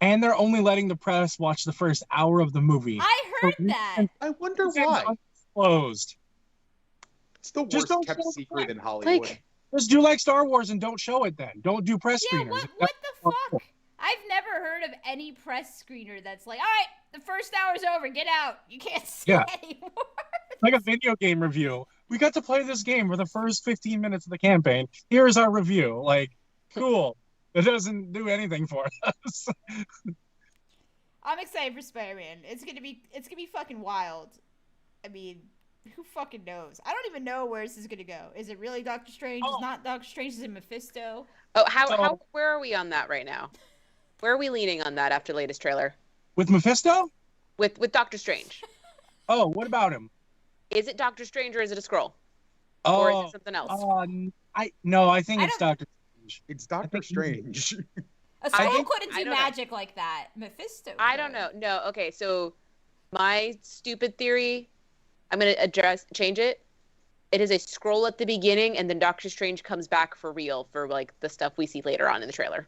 S4: And they're only letting the press watch the first hour of the movie.
S2: I heard that.
S3: I wonder why.
S4: Closed.
S3: It's the worst kept secret in Hollywood.
S4: Just do like Star Wars and don't show it then. Don't do press screeners.
S2: What the fuck? I've never heard of any press screener that's like, all right, the first hour's over, get out. You can't see anymore.
S4: Like a video game review. We got to play this game for the first 15 minutes of the campaign. Here's our review. Like, cool. It doesn't do anything for us.
S2: I'm excited for Spider-Man. It's gonna be fucking wild. I mean, who fucking knows? I don't even know where this is gonna go. Is it really Doctor Strange? It's not Doctor Strange, is it Mephisto?
S1: Oh, where are we on that right now? Where are we leaning on that after latest trailer?
S4: With Mephisto?
S1: With Doctor Strange.
S4: Oh, what about him?
S1: Is it Doctor Strange or is it a Skrull?
S4: Oh,
S1: or is it something else?
S4: I think it's Doctor Strange.
S3: It's Doctor Strange.
S2: A Skrull couldn't do magic like that. Mephisto could.
S1: I don't know. No, okay, so my stupid theory, I'm going to change it. It is a Skrull at the beginning, and then Doctor Strange comes back for real for like the stuff we see later on in the trailer.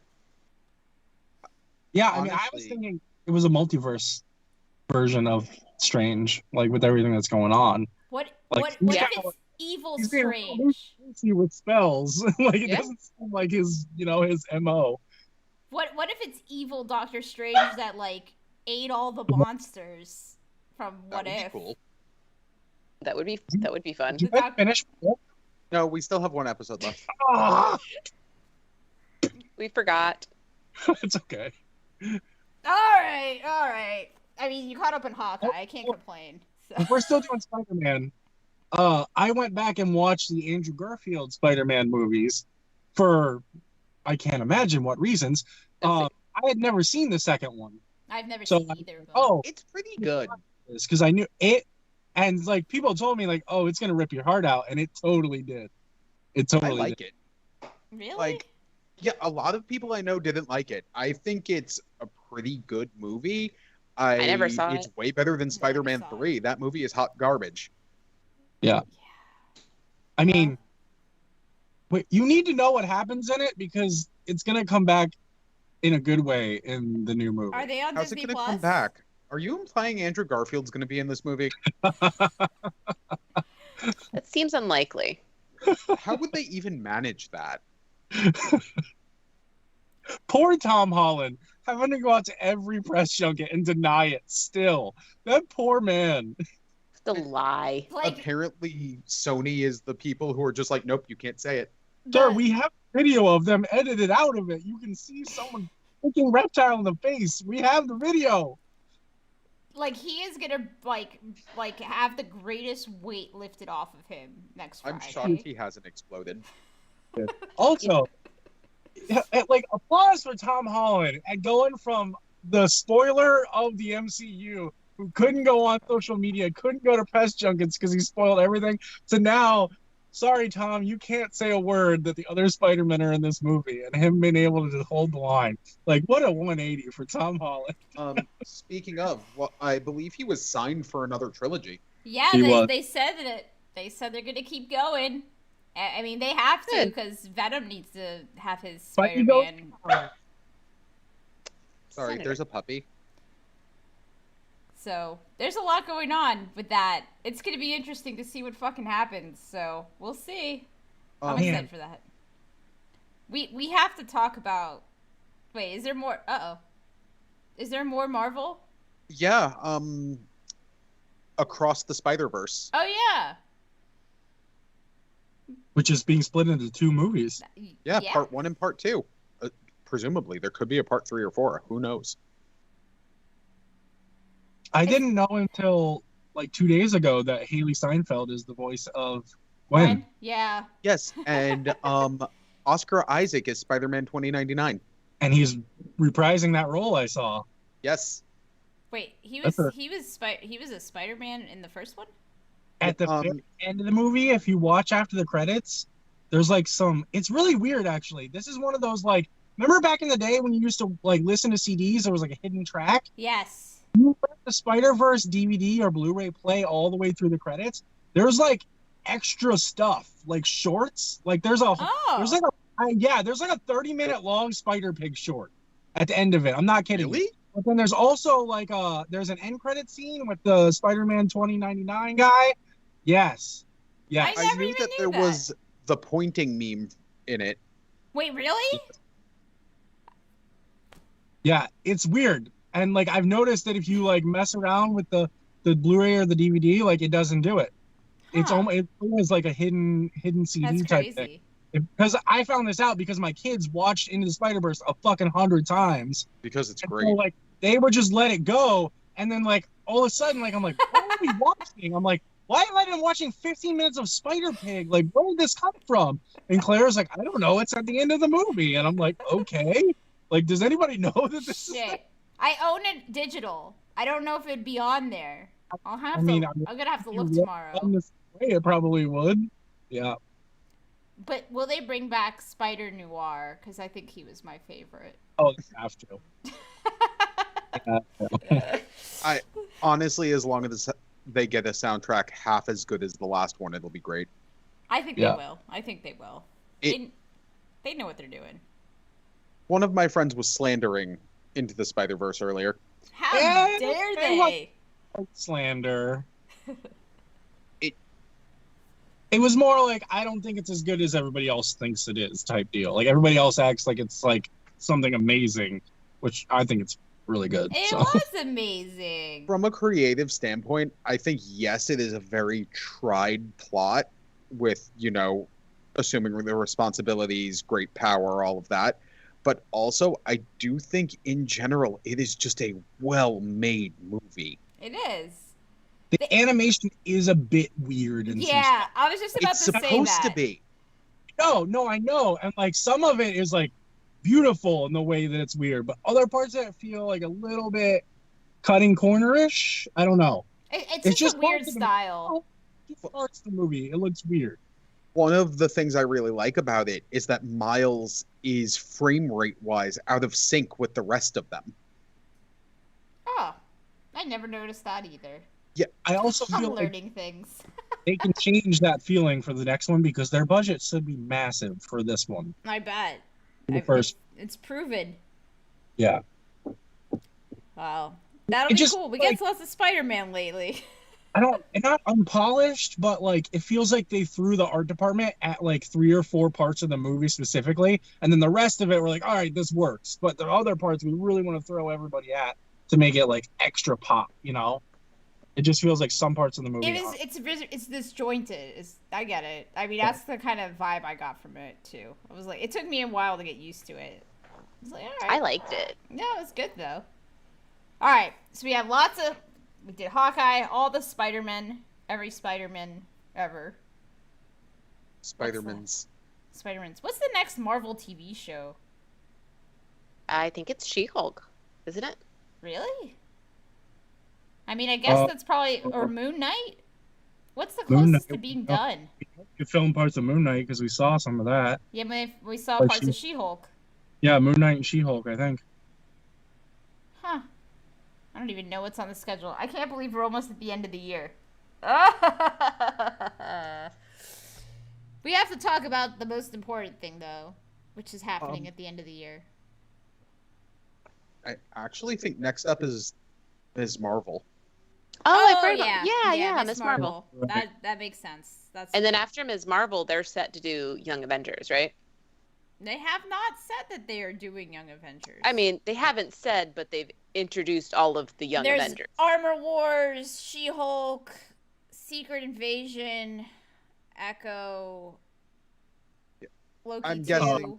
S4: Yeah, honestly, I was thinking it was a multiverse version of Strange, like with everything that's going on.
S2: What if it's evil Strange?
S4: With spells, like it doesn't seem like his MO.
S2: What if it's evil Doctor Strange that like ate all the monsters from What If?
S3: Cool.
S1: That would be fun.
S4: Did you finish?
S3: No, we still have one episode left.
S1: We forgot.
S4: It's okay.
S2: All right. I mean, you caught up in Hawkeye. I can't complain. So.
S4: We're still doing Spider-Man. I went back and watched the Andrew Garfield Spider-Man movies for I can't imagine what reasons. I had never seen the second one.
S2: I've never seen either of them.
S4: Oh,
S3: it's pretty good.
S4: Because I knew it, and like people told me like, oh, it's gonna rip your heart out, and it totally did. It totally
S3: I like
S4: did.
S3: it.
S2: Really?
S3: Like, yeah, a lot of people I know didn't like it. I think it's a pretty good movie.
S1: I never saw
S3: It's
S1: it.
S3: way better than Spider-Man 3. That movie is hot garbage.
S4: Yeah. I mean, wait, you need to know what happens in it because it's gonna come back in a good way in the new movie.
S2: Are they on
S3: How's
S2: Disney
S3: it gonna
S2: Plus?
S3: come back? Are you implying Andrew Garfield's gonna be in this movie?
S1: That seems unlikely.
S3: How would they even manage that?
S4: Poor Tom Holland having to go out to every press junket and deny it still. That poor man.
S1: It's a lie.
S2: Like,
S3: Apparently Sony is the people who are just like, nope, you can't say it.
S4: Sir, we have video of them edited out of it. You can see someone freaking reptile in the face. We have the video.
S2: like he is gonna like have the greatest weight lifted off of him next Friday.
S3: I'm shocked he hasn't exploded.
S4: Also, like applause for Tom Holland and going from the spoiler of the MCU who couldn't go on social media, couldn't go to press junkets because he spoiled everything, to now, sorry Tom, you can't say a word that the other Spider-Men are in this movie, and him being able to just hold the line. Like, what a 180 for Tom Holland.
S3: Speaking of, well, I believe he was signed for another trilogy.
S2: Yeah, they said that they said they're gonna keep going. I mean, they have to because Venom needs to have his Spider-Man.
S3: Sorry,
S1: senator.
S3: there's a puppy.
S2: So there's a lot going on with that. It's gonna be interesting to see what fucking happens. So we'll see. I'm
S3: Man.
S2: excited for that. We have to talk about. Wait, is there more? Is there more Marvel?
S3: Yeah, Across the Spider-Verse.
S2: Oh yeah.
S4: Which is being split into 2 movies.
S3: Yeah, part 1 and part 2. Presumably, there could be a part 3 or 4. Who knows?
S4: I didn't know until like 2 days ago that Haley Steinfeld is the voice of Gwen.
S2: Yeah.
S3: Yes, and Oscar Isaac is Spider-Man 2099.
S4: And he's reprising that role, I saw.
S3: Yes.
S2: Wait, he was a Spider-Man in the first one?
S4: At the very end of the movie, if you watch after the credits, there's like it's really weird actually. This is one of those like, remember back in the day when you used to like listen to CDs, there was like a hidden track?
S2: Yes.
S4: You let the Spider-Verse DVD or Blu-ray play all the way through the credits. There's like extra stuff, like shorts. Like there's like a 30-minute long Spider-Pig short at the end of it. I'm not kidding.
S3: Really?
S4: But then there's also like there's an end credit scene with the Spider-Man 2099 guy. Yes.
S2: I
S3: I
S2: never
S3: knew
S2: even
S3: that
S2: knew
S3: there was the pointing meme in it.
S2: Wait, really?
S4: Yeah, it's weird. And like I've noticed that if you like mess around with the Blu-ray or the DVD, like it doesn't do it. It's almost like a hidden CD
S2: That's
S4: type
S2: crazy.
S4: thing. Because I found this out because my kids watched Into the Spider-Verse a fucking 100 times.
S3: Because it's
S4: And
S3: great.
S4: so, like they would just let it go, and then like all of a sudden, like I'm like, what are we watching? I'm like, why am I watching 15 minutes of Spider-Pig? Like, where did this come from? And Claire's like, I don't know. It's at the end of the movie, and I'm like, okay. Like, does anybody know that this is?
S2: Shit. I own it digital. I don't know if it'd be on there. I'm gonna have to look tomorrow.
S4: On this way, it probably would. Yeah.
S2: But will they bring back Spider Noir? Because I think he was my favorite.
S4: Oh, they have to.
S3: I honestly, as long as they get a soundtrack half as good as the last one, it'll be great.
S2: I think they will. I think they will. They know what they're doing.
S3: One of my friends was slandering Into the Spider-Verse earlier.
S2: How dare they?
S4: Slander. It was more like, I don't think it's as good as everybody else thinks it is type deal. Like everybody else acts like it's like something amazing, which I think it's really good.
S2: It was amazing.
S3: From a creative standpoint, I think, yes, it is a very tried plot with, assuming the responsibilities, great power, all of that. But also, I do think in general, it is just a well-made movie.
S2: It is.
S4: The animation is a bit weird.
S2: Yeah, I was just about to say that.
S3: It's supposed to be.
S4: No, I know. And like some of it is like beautiful in the way that it's weird, but other parts of it feel like a little bit cutting cornerish. I don't know.
S2: It's just a weird style.
S4: Parts of the movie, it looks weird.
S3: One of the things I really like about it is that Miles is frame rate wise out of sync with the rest of them.
S2: Oh, I never noticed that either.
S3: Yeah,
S4: I also
S2: I'm
S4: feel
S2: learning
S4: like
S2: things.
S4: they can change that feeling for the next one because their budget should be massive for this one.
S2: I bet. It's proven.
S4: Yeah.
S2: Wow. That'll be cool. We get lots of Spider-Man lately.
S4: Not unpolished, but like it feels like they threw the art department at like 3 or 4 parts of the movie specifically, and then the rest of it we're like, all right, this works. But the other parts we really want to throw everybody at to make it like extra pop, It just feels like some parts of the movie.
S2: It's disjointed. I get it. I mean, that's the kind of vibe I got from it too. I was like, it took me a while to get used to it. I was like, all right.
S1: I liked it.
S2: No, it was good though. All right, so we have we did Hawkeye, all the Spider-Men, every Spider-Man ever.
S3: Spider-Man's.
S2: What's the next Marvel TV show?
S1: I think it's She-Hulk, isn't it?
S2: Really? I mean, I guess that's probably or Moon Knight. What's the closest to being done?
S4: We filmed parts of Moon Knight because we saw some of that.
S2: Yeah, we saw parts of She-Hulk.
S4: Yeah, Moon Knight and She-Hulk, I think.
S2: Huh. I don't even know what's on the schedule. I can't believe we're almost at the end of the year. We have to talk about the most important thing, though, which is happening at the end of the year.
S3: I actually think next up is Ms. Marvel.
S1: Oh, I've heard
S2: yeah.
S1: about yeah,
S2: Miss
S1: Miss Marvel.
S2: That makes sense. That's
S1: And then after Ms. Marvel, they're set to do Young Avengers, right?
S2: they have not said that they are doing Young Avengers.
S1: I mean, they haven't said, but they've introduced all of the Young
S2: There's
S1: Avengers.
S2: Armor Wars, She-Hulk, Secret Invasion, Echo, Loki
S3: I'm
S2: 2,
S3: guessing-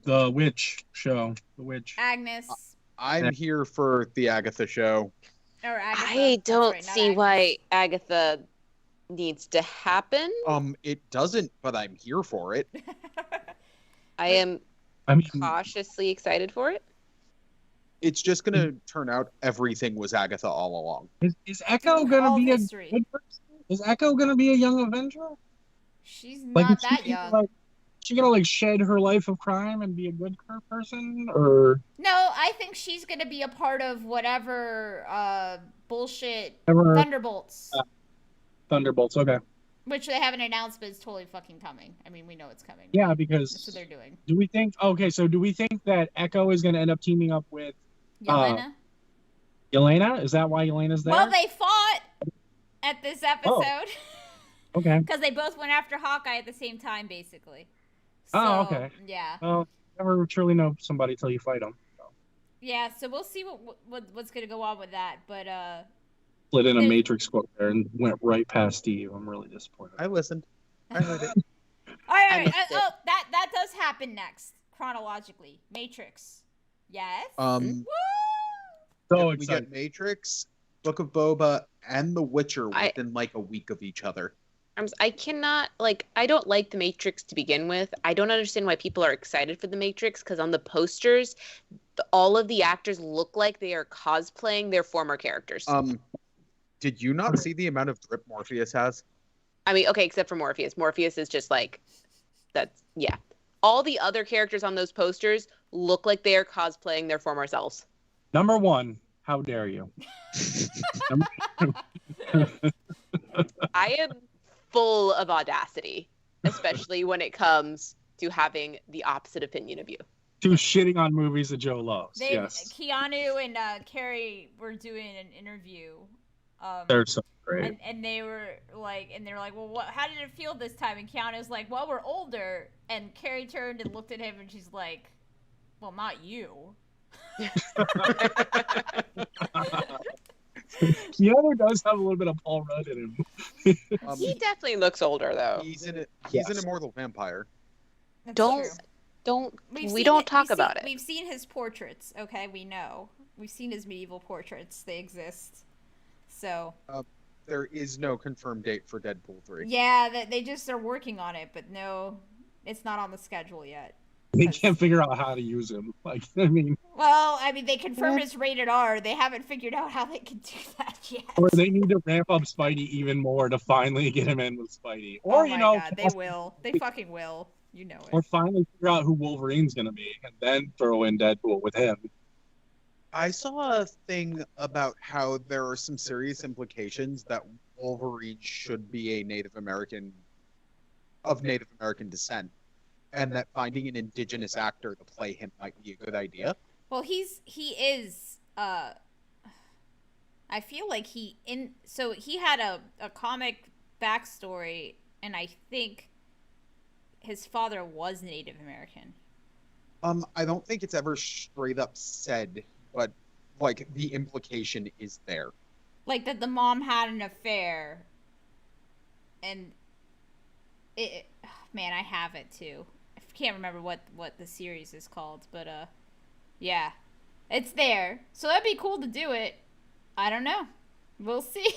S4: The witch show. The witch.
S2: Agnes.
S3: I'm here for the Agatha show.
S2: Or Agatha.
S1: I
S2: That's
S1: don't
S2: right, not
S1: see
S2: Agnes.
S1: why Agatha needs to happen.
S3: It doesn't, but I'm here for it.
S1: I am
S4: I mean,
S1: cautiously excited for it.
S3: It's just gonna turn out everything was Agatha all along.
S4: is Echo
S2: Through
S4: gonna
S2: all
S4: be
S2: history.
S4: a good person? Is Echo gonna be a young Avenger?
S2: She's
S4: Like,
S2: not
S4: is
S2: that
S4: she
S2: young.
S4: Like, she gonna like shed her life of crime and be a good person, or
S2: No, I think she's gonna be a part of whatever bullshit
S4: ever
S2: Thunderbolts.
S4: Thunderbolts? Okay,
S2: Which they haven't announced, but it's totally fucking coming. I mean, we know it's coming.
S4: yeah,
S2: That's what
S4: because
S2: they're doing.
S4: do we think that Echo is gonna end up teaming up with
S2: Yelena?
S4: Yelena? Is that why Yelena's there?
S2: Well, they fought at this episode.
S4: Okay.
S2: Because they both went after Hawkeye at the same time, basically. So,
S4: Oh, okay.
S2: Yeah.
S4: Well, never truly know somebody till you fight them.
S2: Yeah, so we'll see what's going to go on with that. But,
S4: Slid in a
S2: There's-
S4: Matrix quote there and went right past Steve. I'm really disappointed.
S3: I listened. I heard it.
S2: all right.
S1: I missed it.
S2: Oh, that does happen next, chronologically. Matrix. Yes?
S1: Mm-hmm.
S2: Woo!
S4: So
S3: we
S4: excited.
S3: get Matrix, Book of Boba, and The Witcher
S1: I-
S3: within like a week of each other.
S1: I cannot, I don't like The Matrix to begin with. I don't understand why people are excited for The Matrix, because on the posters, all of the actors look like they are cosplaying their former characters.
S3: Did you not see the amount of drip Morpheus has?
S1: I mean, okay, except for Morpheus. Morpheus is just yeah. All the other characters on those posters look like they are cosplaying their former selves.
S4: Number one, how dare you? Number two,
S1: I am full of audacity, especially when it comes to having the opposite opinion of you.
S4: two, shitting on movies that Joe loves.
S2: They,
S4: Yes.
S2: Keanu and Carrie were doing an interview.
S4: They're so great.
S2: And they were like, well, how did it feel this time? And Keanu's like, well, we're older. And Carrie turned and looked at him, and she's like, well, not you.
S4: Keanu does have a little bit of Paul Rudd in him.
S1: He definitely looks older, though.
S3: He's an
S4: Yes.
S3: immortal vampire.
S2: That's
S1: Don't-
S2: true.
S1: We don't talk about it.
S2: We've seen his portraits, okay? We know. We've seen his medieval portraits. They exist. So,
S3: There is no confirmed date for Deadpool 3.
S2: yeah, they just are working on it, but no, it's not on the schedule yet.
S4: They can't figure out how to use him. Like, I mean,
S2: Well, I mean, they confirmed it's rated R. They haven't figured out how they can do that yet.
S4: or they need to ramp up Spidey even more to finally get him in with Spidey. Or,
S2: Oh my God, they will. They fucking will. You know
S4: Or
S2: it.
S4: finally figure out who Wolverine's gonna be, and then throw in Deadpool with him.
S3: I saw a thing about how there are some serious implications that Wolverine should be a Native American of Native American descent, and that finding an indigenous actor to play him might be a good idea.
S2: Well, he is. I feel like so he had a comic backstory, and I think his father was Native American.
S3: I don't think it's ever straight up said, but like the implication is there.
S2: Like that the mom had an affair, and man, I have it too. I can't remember what the series is called, but yeah, it's there. So that'd be cool to do it. I don't know. We'll see.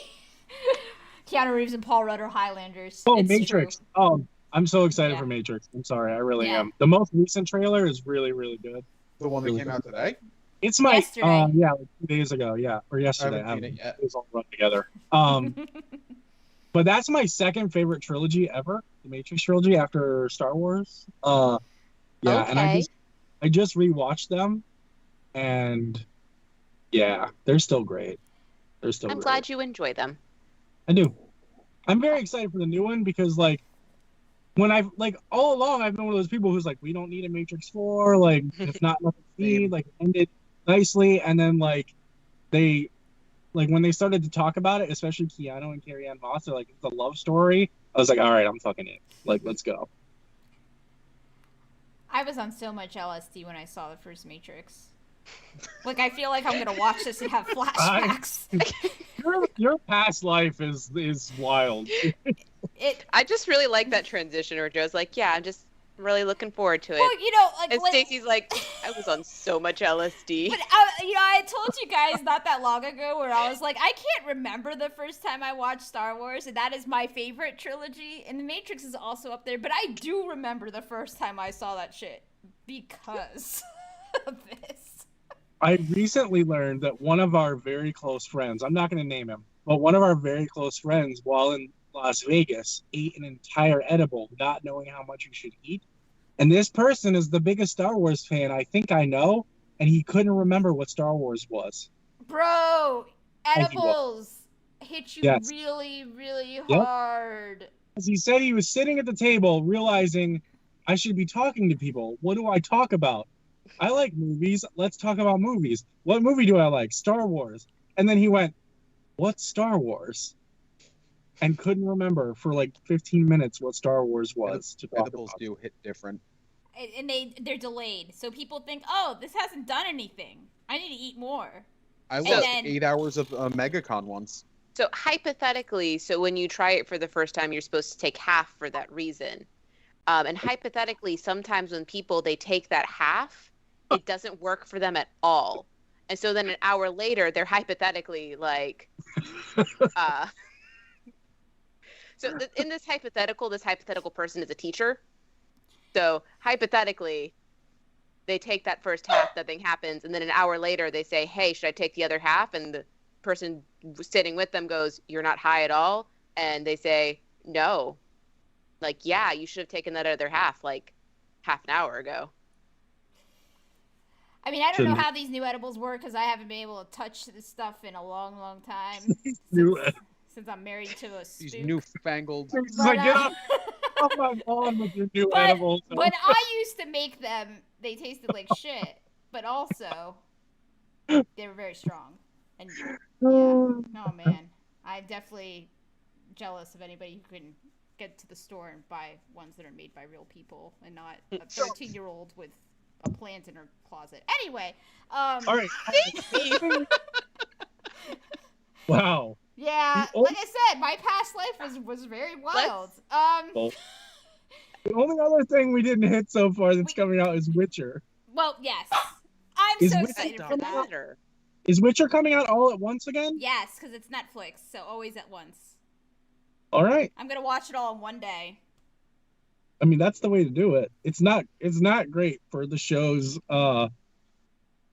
S2: Keanu Reeves and Paul Rudd are Highlanders.
S4: Oh,
S2: It's
S4: Matrix!
S2: true.
S4: Oh, I'm so excited
S2: Yeah.
S4: for Matrix. I'm sorry, I really
S2: Yeah.
S4: am. The most recent trailer is really, really good.
S3: The one that
S4: Really
S3: came out today.
S4: It's my
S2: Yesterday.
S4: yeah, like 2 days ago, yeah, or yesterday.
S3: I haven't seen it yet.
S4: It was all run together. But that's my second favorite trilogy ever, the Matrix trilogy after Star Wars. Yeah, and
S1: Okay.
S4: I just rewatched them, and yeah, they're still great. They're still.
S1: I'm
S4: great.
S1: glad you enjoy them.
S4: I do. I'm very excited for the new one because when I've all along I've been one of those people who's like, we don't need a Matrix 4. Like, if not nothing me.
S3: Same.
S4: Like ended nicely, and then they when they started to talk about it, especially Keanu and Carrie Ann Moss, they're like it's a love story. I was like, all right, I'm fucking in. Like, let's go.
S2: I was on so much LSD when I saw the first Matrix. Like, I feel like I'm gonna watch this and have flashbacks.
S4: Your past life is wild.
S1: I just really like that transition where Joe's like, yeah, I'm just really looking forward to it.
S2: Well, you know, like,
S1: and Stacey's like, I was on so much LSD.
S2: But I told you guys not that long ago where I was like, I can't remember the first time I watched Star Wars, and that is my favorite trilogy. And The Matrix is also up there, but I do remember the first time I saw that shit because of this.
S4: I recently learned that one of our very close friends, I'm not going to name him, but one of our very close friends, while in Las Vegas, ate an entire edible, not knowing how much he should eat. And this person is the biggest Star Wars fan I think I know, and he couldn't remember what Star Wars was.
S2: Bro, edibles hit you
S4: Yes.
S2: really, really hard.
S4: As he said, he was sitting at the table realizing I should be talking to people. What do I talk about? I like movies. Let's talk about movies. What movie do I like? Star Wars. And then he went, what's Star Wars? And couldn't remember for like 15 minutes what Star Wars was.
S3: Edibles do hit different.
S2: And they're delayed. So people think, oh, this hasn't done anything. I need to eat more.
S3: I lost 8 hours of MegaCon once.
S1: So hypothetically, when you try it for the first time, you're supposed to take half for that reason. And hypothetically, sometimes when they take that half, it doesn't work for them at all. And so then an hour later, they're hypothetically like, so in this hypothetical person is a teacher. So hypothetically, they take that first half, nothing happens. And then an hour later, they say, hey, should I take the other half? And the person sitting with them goes, you're not high at all. And they say, no. Like, yeah, you should have taken that other half like half an hour ago.
S2: I mean, I don't know how these new edibles work because I haven't been able to touch this stuff in a long, long time. Since I'm married to a spook.
S3: These newfangled.
S4: But, get off my lawn with your new edibles.
S2: When I used to make them, they tasted like shit. But also, they were very strong. And yeah, oh man, I'm definitely jealous of anybody who can get to the store and buy ones that are made by real people and not a 13-year-old with a plant in her closet. Anyway,
S4: all right. Wow.
S2: Yeah, like I said, my past life was very wild.
S4: The only other thing we didn't hit so far that's coming out is Witcher.
S2: Well, yes. I'm so excited for that.
S4: Is Witcher coming out all at once again?
S2: Yes, because it's Netflix, so always at once.
S4: All right.
S2: I'm gonna watch it all in one day.
S4: I mean, that's the way to do it. It's not great for the show's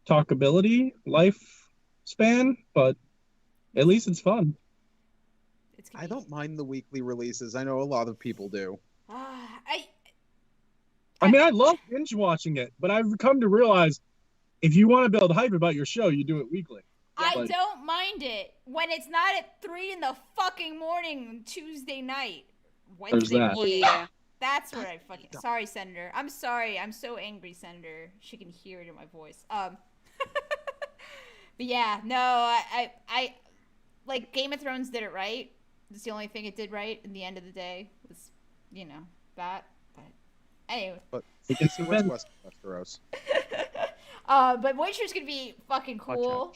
S4: talkability, lifespan, but at least it's fun.
S3: I don't mind the weekly releases. I know a lot of people do.
S4: I mean, I love binge watching it, but I've come to realize if you want to build hype about your show, you do it weekly.
S2: I don't mind it when it's not at 3 in the fucking morning Tuesday night, Wednesday morning. Yeah. That's where I fucking... Sorry, Senator. I'm sorry. I'm so angry, Senator. She can hear it in my voice. But yeah, no, I like Game of Thrones did it right. It's the only thing it did right in the end of the day was, that. But anyway.
S3: But it's Westeros.
S2: But Witcher's gonna be fucking cool.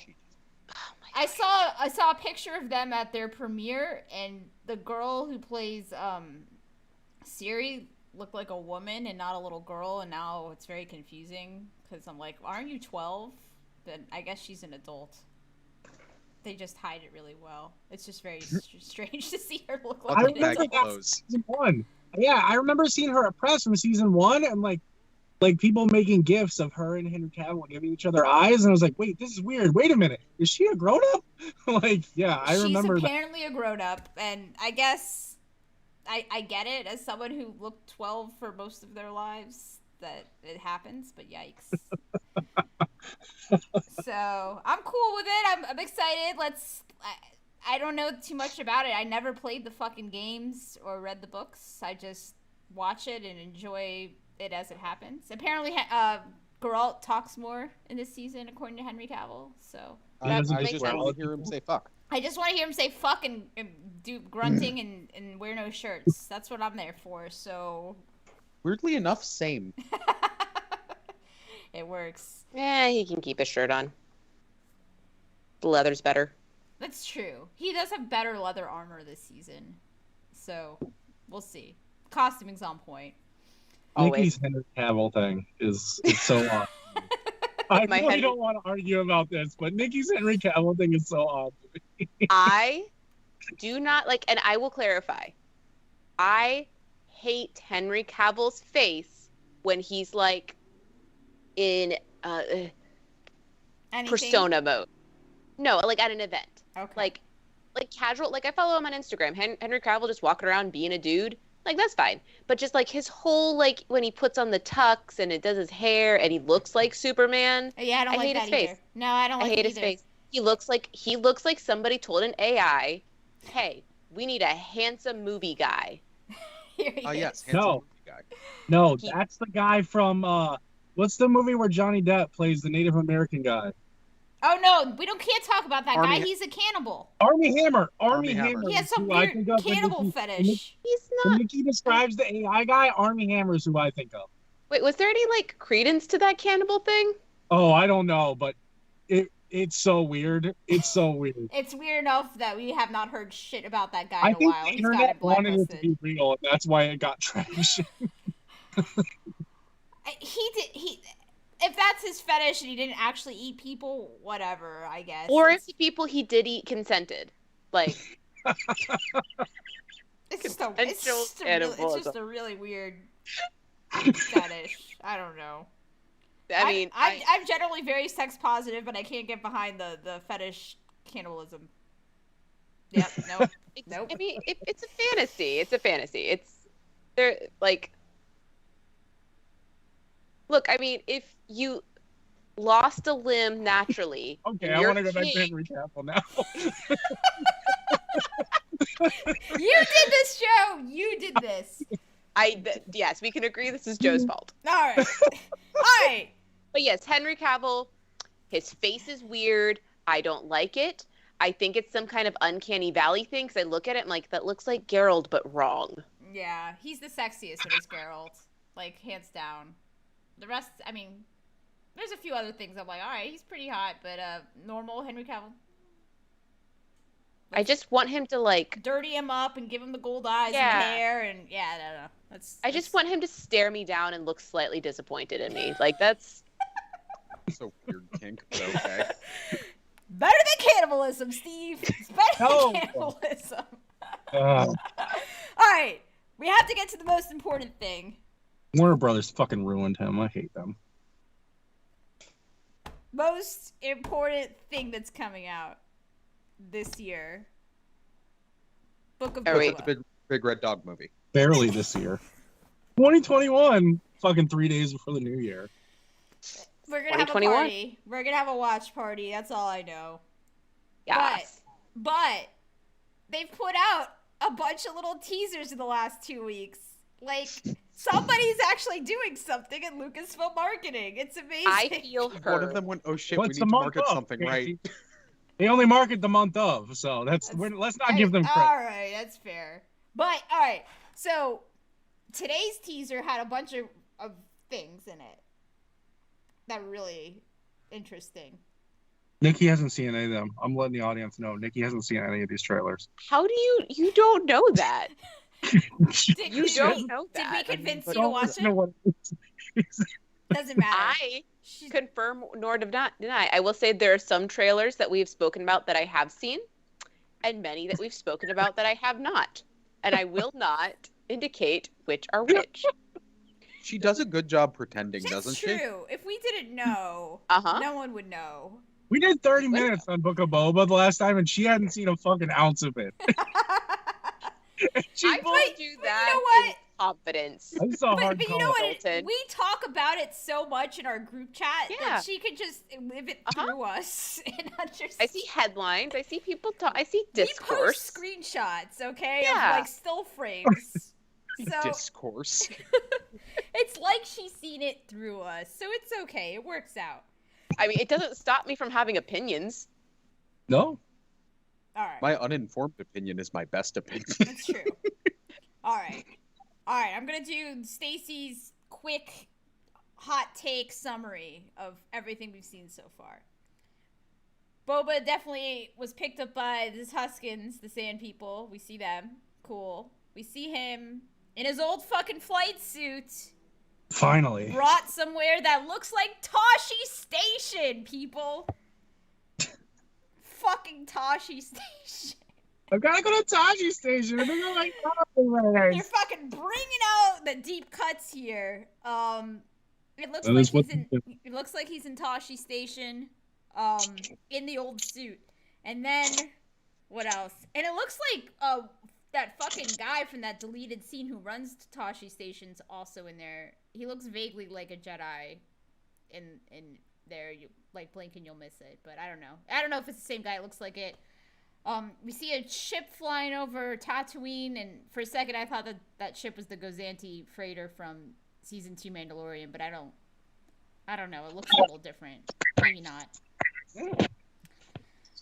S2: I saw a picture of them at their premiere, and the girl who plays Ciri looked like a woman and not a little girl, and now it's very confusing because I'm like, aren't you 12? But I guess she's an adult. They just hide it really well. It's just very strange to see her look like an adult.
S4: Season 1. Yeah, I remember seeing her at press from season 1, and like people making gifs of her and Henry Cavill giving each other eyes, and I was like, wait, this is weird. Wait a minute, is she a grown up? I remember.
S2: She's apparently a grown up, and I guess. I get it as someone who looked 12 for most of their lives that it happens, but yikes. So I'm cool with it. I'm excited. I don't know too much about it. I never played the fucking games or read the books. I just watch it and enjoy it as it happens. Apparently, Geralt talks more in this season, according to Henry Cavill. So
S3: I
S1: That makes
S3: just
S1: sense.
S3: want to hear him say fuck.
S2: I just want to hear him say fuck and do grunting and wear no shirts. That's what I'm there for. So
S3: Weirdly enough, same.
S2: it works.
S1: Yeah, he can keep his shirt on. The leather's better.
S2: That's true. He does have better leather armor this season. So we'll see. Costuming's on point.
S1: Always.
S4: Nikki's Henry Cavill thing is so odd. I
S1: My
S4: really
S1: Henry-
S4: don't want to argue about this, but Nikki's Henry Cavill thing is so odd to me.
S1: I do not like, and I will clarify. I hate Henry Cavill's face when he's like in
S2: Anything?
S1: persona mode. No, like at an event.
S2: Okay.
S1: Like casual. Like I follow him on Instagram. Henry Cavill just walking around being a dude. Like that's fine. But just like his whole like when he puts on the tux and it does his hair and he looks like Superman.
S2: Yeah, I don't like
S1: hate
S2: that
S1: his face.
S2: either. No, I don't like
S1: I hate
S2: it
S1: his
S2: either.
S1: face. He looks like somebody told an AI, "Hey, we need a handsome movie guy."
S2: Here he is.
S3: Yes, handsome
S4: No.
S3: movie guy.
S4: No,
S1: He-
S4: that's the guy from what's the movie where Johnny Depp plays the Native American guy?
S2: Oh no, can't talk about that
S3: Army-
S2: guy. He's a cannibal.
S4: Army Hammer.
S3: Army
S4: Army
S3: Hammer.
S4: Hammer.
S2: He has
S4: is
S2: some
S4: who I
S2: weird
S4: think of when
S2: cannibal
S4: Nikki-
S2: fetish.
S1: He's
S4: When
S1: not.
S4: Nikki describes the AI guy, Army Hammer is who I think of.
S1: Wait, was there any like credence to that cannibal thing?
S4: Oh, I don't know, but it's so weird. It's so weird.
S2: It's weird enough that we have not heard shit about that guy
S4: I
S2: in a
S4: think
S2: while.
S4: the
S2: He's got it
S4: internet wanted it to
S2: blacklisted.
S4: be real, and that's why it got trash.
S2: If that's his fetish and he didn't actually eat people, whatever, I guess.
S1: Or if the people he did eat consented, like
S2: it's just
S1: cannibalism.
S2: a really weird fetish. I don't know.
S1: I mean,
S2: I'm generally very sex positive, but I can't get behind the fetish cannibalism. Yep, nope. Nope.
S1: I mean, it's a fantasy. It's a fantasy. It's they're like. Look, I mean, if you lost a limb naturally,
S4: Okay,
S1: and
S4: I
S1: you're
S4: want to go back to
S1: king-
S4: Henry Cavill now.
S2: You did this, Joe. You did this.
S1: Yes, we can agree this is Joe's fault.
S2: All right. All right.
S1: But yes, Henry Cavill, his face is weird. I don't like it. I think it's some kind of uncanny valley thing because I look at it and like that looks like Geralt but wrong.
S2: Yeah, he's the sexiest when he's Geralt, like hands down. The rest, I mean, there's a few other things I'm like, all right, he's pretty hot, but normal Henry Cavill.
S1: I just want him to like.
S2: Dirty him up and give him the gold eyes
S1: Yeah.
S2: and hair and yeah, I don't know.
S1: I just want him to stare me down and look slightly disappointed in me. Like that's.
S3: So weird kink, but okay.
S2: better than cannibalism, Steve. It's better
S4: No.
S2: than cannibalism.
S4: Uh,
S2: All right, we have to get to the most important thing.
S4: Warner Brothers fucking ruined him. I hate them.
S2: Most important thing that's coming out this year. Book of
S1: Oh, wait.
S2: Boba.
S3: The big red dog movie.
S4: Barely this year. 2021. Fucking 3 days before the new year.
S2: We're gonna have a
S1: 2021?
S2: party. We're gonna have a watch party. That's all I know.
S1: Yes.
S2: But they've put out a bunch of little teasers in the last 2 weeks. Like somebody's actually doing something in Lucasfilm marketing. It's amazing.
S1: I feel hurt.
S3: One of them went, "Oh shit,
S4: What's
S3: we
S4: the
S3: need to
S4: month
S3: market
S4: of,
S3: something
S4: Casey?
S3: right."
S4: They only market the month of, so let's not give them credit.
S2: All right, that's fair. But all right, so today's teaser had a bunch of things in it that were really interesting.
S4: Nikki hasn't seen any of them. I'm letting the audience know. Nikki hasn't seen any of these trailers.
S1: How do you don't know that?
S2: Did,
S1: You
S2: did
S1: don't
S2: we,
S1: know
S2: Did
S1: that.
S2: we convince you
S4: Don't
S2: to watch
S4: listen to
S2: it?
S4: what
S2: Doesn't matter.
S1: I
S2: She's-
S1: confirm nor deny. I will say there are some trailers that we've spoken about that I have seen, and many that we've spoken about that I have not. And I will not indicate which are which.
S3: She does a good job pretending,
S2: That's
S3: doesn't she?
S2: true. If we didn't know,
S1: Uh-huh.
S2: no one would know.
S4: We did 30 minutes on Book of Boba the last time, and she hadn't seen a fucking ounce of it. She
S1: I
S4: pulled-
S1: told you that
S2: know what?
S1: in confidence.
S4: I saw hard
S2: But you know what?
S1: Dalton.
S2: We talk about it so much in our group chat
S1: Yeah.
S2: that she could just live it through us and understand.
S1: I see headlines. I see people talk. I see
S2: We
S1: discourse.
S2: post screenshots, okay,
S1: Yeah.
S2: of like still frames. So
S3: Discourse.
S2: It's like she's seen it through us, so it's okay. It works out.
S1: I mean, it doesn't stop me from having opinions.
S4: No.
S2: All right.
S3: My uninformed opinion is my best opinion.
S2: That's true. All right. I'm gonna do Stacy's quick hot take summary of everything we've seen so far. Boba definitely was picked up by the Tuskens, the Sand People. We see them. Cool. We see him in his old fucking flight suit.
S4: Finally.
S2: Brought somewhere that looks like Tashi Station, people. Fucking Tashi Station.
S4: I've got to go to Taji Station. They're like,
S2: You're fucking bringing out the deep cuts here. It looks like he's in Tashi Station, in the old suit. And then, what else? And it looks like that fucking guy from that deleted scene who runs Tashi Station's also in there. He looks vaguely like a Jedi in there. You like blink and you'll miss it, but I don't know. I don't know if it's the same guy. It looks like it. We see a ship flying over Tatooine, and for a second I thought that ship was the Gozanti freighter from season 2 Mandalorian, but I don't know. It looks a little different. Maybe not.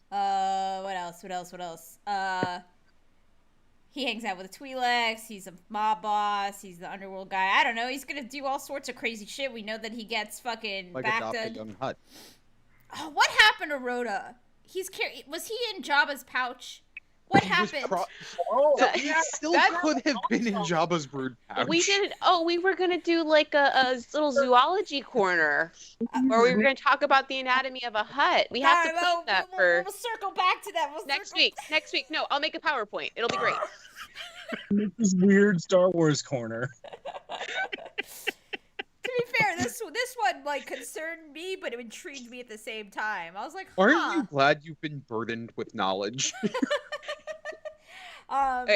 S2: What else? He hangs out with the Twi'leks. He's a mob boss. He's the underworld guy. I don't know. He's gonna do all sorts of crazy shit. We know that he gets fucking
S3: Like
S2: back
S3: adopt
S2: to...
S3: a young Hutt.
S2: Oh, what happened to Rhoda? Was he in Jabba's pouch? What happened?
S3: He still could have been in Jabba's brood pouch.
S1: We didn't. Oh, we were gonna do like a little zoology corner where we were gonna talk about the anatomy of a hut. We have to plan that for
S2: We'll circle back to that.
S1: next week. Next week. No, I'll make a PowerPoint. It'll be great.
S4: Make this weird Star Wars corner.
S2: To be fair, this one like concerned me, but it intrigued me at the same time. I was like,
S3: Aren't you glad you've been burdened with knowledge?
S2: And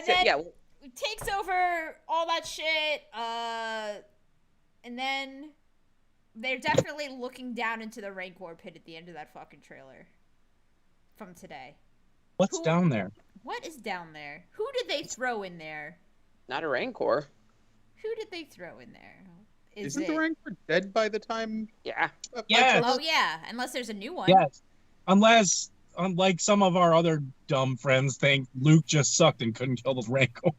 S2: then
S1: yeah.
S2: he takes over all that shit, and then they're definitely looking down into the Rancor pit at the end of that fucking trailer from today.
S4: What's down there?
S2: What is down there? Who did they throw in there?
S1: Not a Rancor.
S2: Who did they throw in there?
S3: Isn't the Rancor dead by the time?
S1: Yeah.
S4: Yes.
S2: Oh yeah, unless there's a new one.
S4: Yes. Unless, unlike some of our other dumb friends think, Luke just sucked and couldn't kill the Rancor.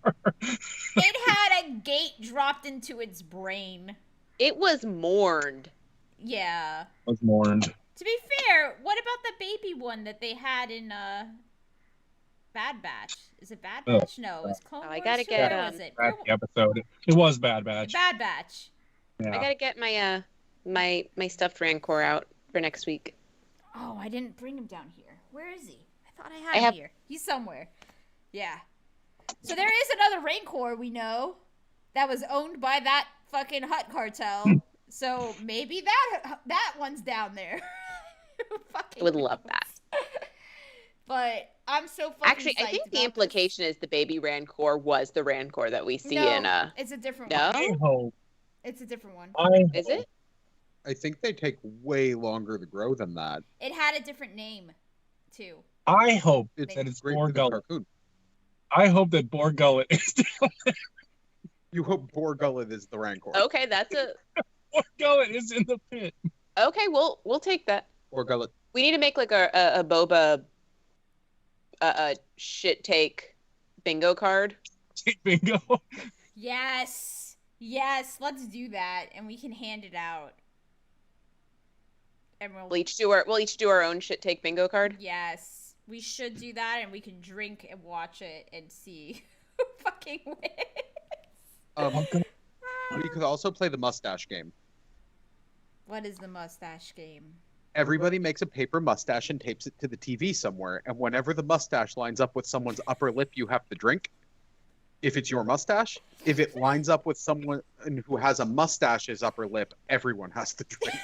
S2: It had a gate dropped into its brain.
S1: It was mourned.
S2: Yeah.
S4: Was mourned.
S2: To be fair, what about the baby one that they had in Bad Batch? Is it Bad Batch? No, it's Clone Wars.
S1: I gotta get
S2: Where was it?
S4: That's the episode. It was Bad Batch.
S2: Bad Batch.
S4: Yeah.
S1: I gotta get my my stuffed Rancor out for next week.
S2: Oh, I didn't bring him down here. Where is he? I thought I had him here. He's somewhere. Yeah. So there is another Rancor we know that was owned by that fucking Hutt cartel. So maybe that one's down there.
S1: I would love that.
S2: But I'm so fucking
S1: Actually, I
S2: psyched
S1: think the
S2: about
S1: implication is the baby Rancor was the Rancor that we see
S2: no,
S1: in
S2: it's a different
S1: No?
S2: one.
S4: I hope.
S2: It's a different one.
S1: Is it?
S3: I think they take way longer to grow than that.
S2: It had a different name, too.
S4: I hope
S3: It's
S4: that it's
S3: great for the
S4: Borgullet.
S3: cartoon.
S4: I hope that Borgullet is down there.
S3: You hope Borgullet is the Rancor.
S1: Okay, that's a
S4: Borgullet is in the pit.
S1: okay. We'll take that.
S3: Borgullet.
S1: We need to make like a Boba shit take bingo card.
S4: Bingo.
S2: Yes, let's do that, and we can hand it out. And
S1: We'll each do our own shit take bingo card.
S2: yes, we should do that, and we can drink and watch it and see who fucking wins.
S3: We could also play the mustache game.
S2: What is the mustache game?
S3: Everybody makes a paper mustache and tapes it to the TV somewhere, and whenever the mustache lines up with someone's upper lip, you have to drink. If it's your mustache, if it lines up with someone who has a mustache's upper lip, everyone has to drink.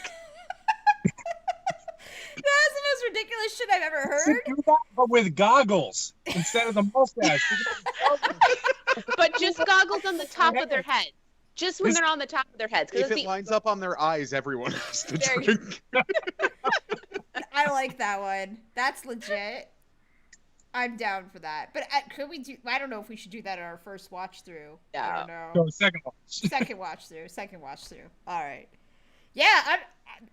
S2: That's the most ridiculous shit I've ever heard.
S4: But with goggles instead of the mustache.
S1: But just goggles on the top of their head. Just when they're on the top of their heads. 'Cause
S3: If it lines up on their eyes, everyone has to
S1: There you
S3: drink.
S2: I like that one. That's legit. I'm down for that. But could we do? I don't know if we should do that on our first watch through. I don't know.
S4: So second watch.
S2: Second watch through. Second watch through. All right. Yeah,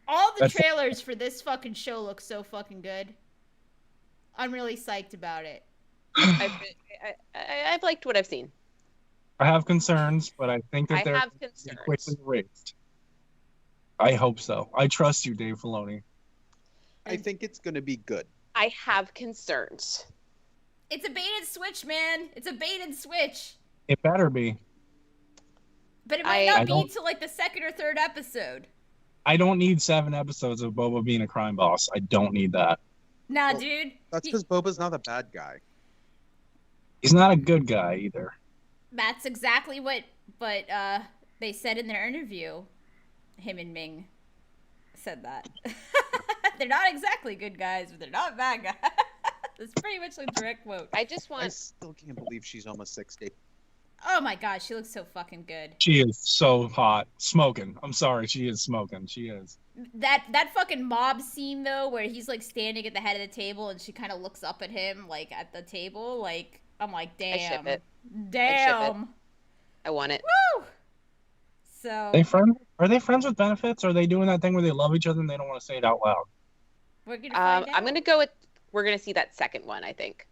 S2: all the trailers for this fucking show look so fucking good. I'm really psyched about it.
S1: I've liked what I've seen.
S4: I have concerns, but I think that they're quickly erased. I hope so. I trust you, Dave Filoni.
S3: I think it's going to be good.
S1: I have concerns.
S2: It's a bait and switch, man. It's a bait and switch.
S4: It better be.
S2: But it might not be till like the second or third episode.
S4: I don't need 7 episodes of Boba being a crime boss. I don't need that.
S2: Nah, dude.
S3: That's because Boba's not a bad guy.
S4: He's not a good guy either.
S2: That's exactly what they said in their interview. Him and Ming said that. They're not exactly good guys, but they're not bad guys. That's pretty much a direct quote.
S3: I still can't believe she's almost 60.
S2: Oh my god, she looks so fucking good.
S4: She is so hot. Smoking. I'm sorry, she is smoking. She is.
S2: That fucking mob scene though, where he's like standing at the head of the table and she kind of looks up at him like at the table, like I'm like, damn.
S1: I ship it.
S2: Damn.
S1: I want it.
S2: Woo! So
S4: Are they friends with benefits? Or are they doing that thing where they love each other and they don't want to say it out loud?
S2: We're gonna find out.
S1: I'm gonna go with we're gonna see that second one, I think.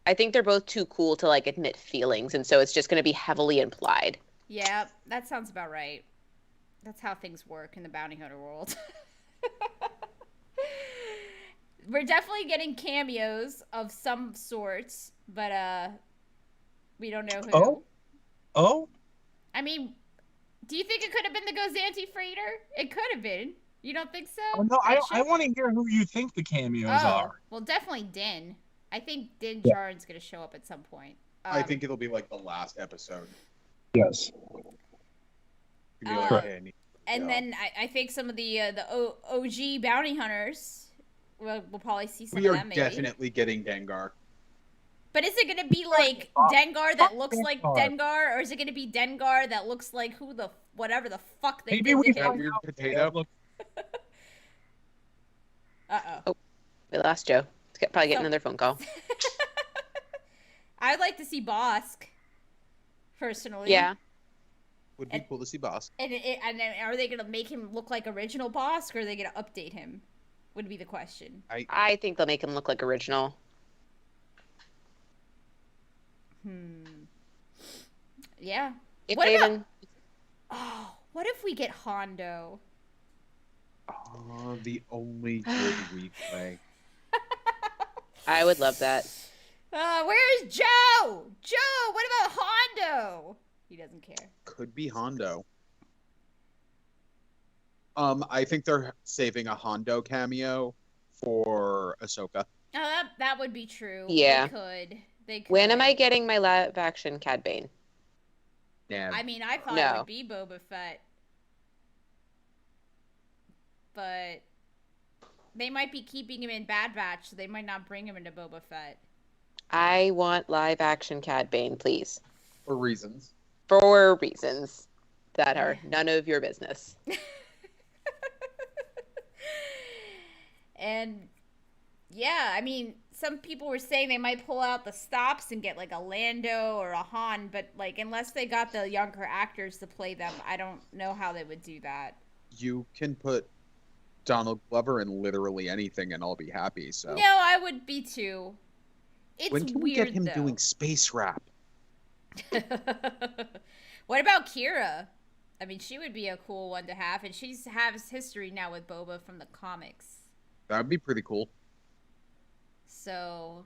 S1: I think they're both too cool to like admit feelings, and so it's just gonna be heavily implied.
S2: Yeah, that sounds about right. That's how things work in the bounty hunter world. We're definitely getting cameos of some sorts, but we don't know who.
S4: Oh?
S2: I mean, do you think it could have been the Gozanti freighter? It could have been. You don't think so?
S4: Oh, no, I want to hear who you think the cameos are.
S2: Well, definitely Din. I think Din Djarin's going to show up at some point.
S3: I think it'll be like the last episode.
S4: Yes.
S2: And then I think some of the OG bounty hunters, we'll probably see some of them maybe.
S3: We are definitely getting Dengar.
S2: But is it going to be like Dengar that looks like Dengar, or is it going to be Dengar that looks like whatever the fuck they did to him?
S3: Weird potato.
S2: Uh-oh.
S1: Oh, we lost Joe. Probably get another phone call.
S2: I'd like to see Bosk, personally.
S1: Yeah.
S3: Would be cool to see Bosk.
S2: And are they going to make him look like original Bosk, or are they going to update him? Would be the question.
S1: I think they'll make him look like original.
S2: Yeah.
S1: What
S2: if we get Hondo?
S3: Oh, the only good replay.
S1: I would love that.
S2: Where's Joe? Joe, what about Hondo? He doesn't care.
S3: Could be Hondo. I think they're saving a Hondo cameo for Ahsoka.
S2: That would be true.
S1: Yeah.
S2: They could.
S1: When am I getting my live action Cad Bane?
S3: Yeah.
S2: I mean, I thought it would be Boba Fett. But they might be keeping him in Bad Batch, so they might not bring him into Boba Fett.
S1: I want live action Cad Bane, please.
S3: For reasons.
S1: For reasons that are none of your business.
S2: And yeah, I mean, some people were saying they might pull out the stops and get like a Lando or a Han, but like unless they got the younger actors to play them, I don't know how they would do that.
S3: You can put Donald Glover in literally anything and I'll be happy. So
S2: no, I would be too. It's
S3: when can we get him doing space rap?
S2: What about Kira? I mean, she would be a cool one to have, and she has history now with Boba from the comics.
S3: That would be pretty cool.
S2: So,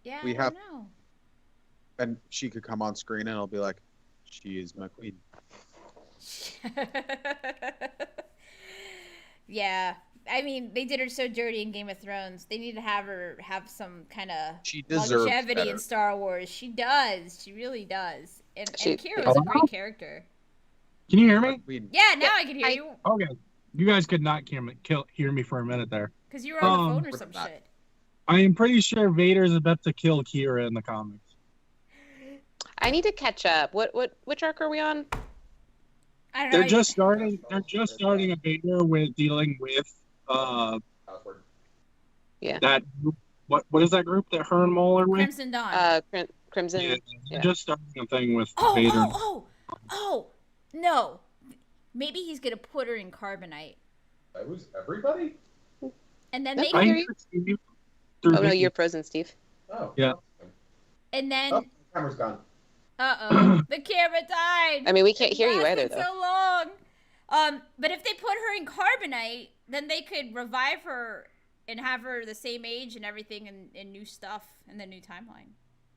S2: yeah,
S3: I
S2: don't know.
S3: And she could come on screen and I'll be like, she is my queen.
S2: Yeah. I mean, they did her so dirty in Game of Thrones. They need to have her have some kind of longevity in Star Wars. She does. She really does. And Kira was a great character.
S4: Can you hear me?
S2: Yeah, now I can hear you.
S4: Okay. You guys could not hear me for a minute there.
S2: Because you were on the phone or some shit.
S4: I am pretty sure Vader's about to kill Kira in the comics.
S1: I need to catch up. Which arc are we on?
S2: I don't know.
S4: They're just starting a Vader with dealing with that what is that group that her and Maul are with?
S2: Crimson Dawn.
S1: Crimson.
S4: Yeah,
S1: Yeah.
S4: just starting a thing with Vader.
S2: Oh, no. Maybe he's gonna put her in carbonite.
S3: That was everybody?
S2: And then
S1: Yep,
S2: they
S1: I
S4: I
S1: hear
S2: can,
S1: you.
S4: hear Steve
S1: Oh
S4: through
S1: no,
S4: Vicky.
S1: you're frozen, Steve.
S3: Oh.
S4: Yeah.
S2: and then
S3: Oh, camera's gone.
S2: the camera died.
S1: I mean, we can't
S2: It
S1: hear you either,
S2: lasted
S1: though.
S2: so long. But if they put her in carbonite, then they could revive her and have her the same age and everything and new stuff in the new timeline.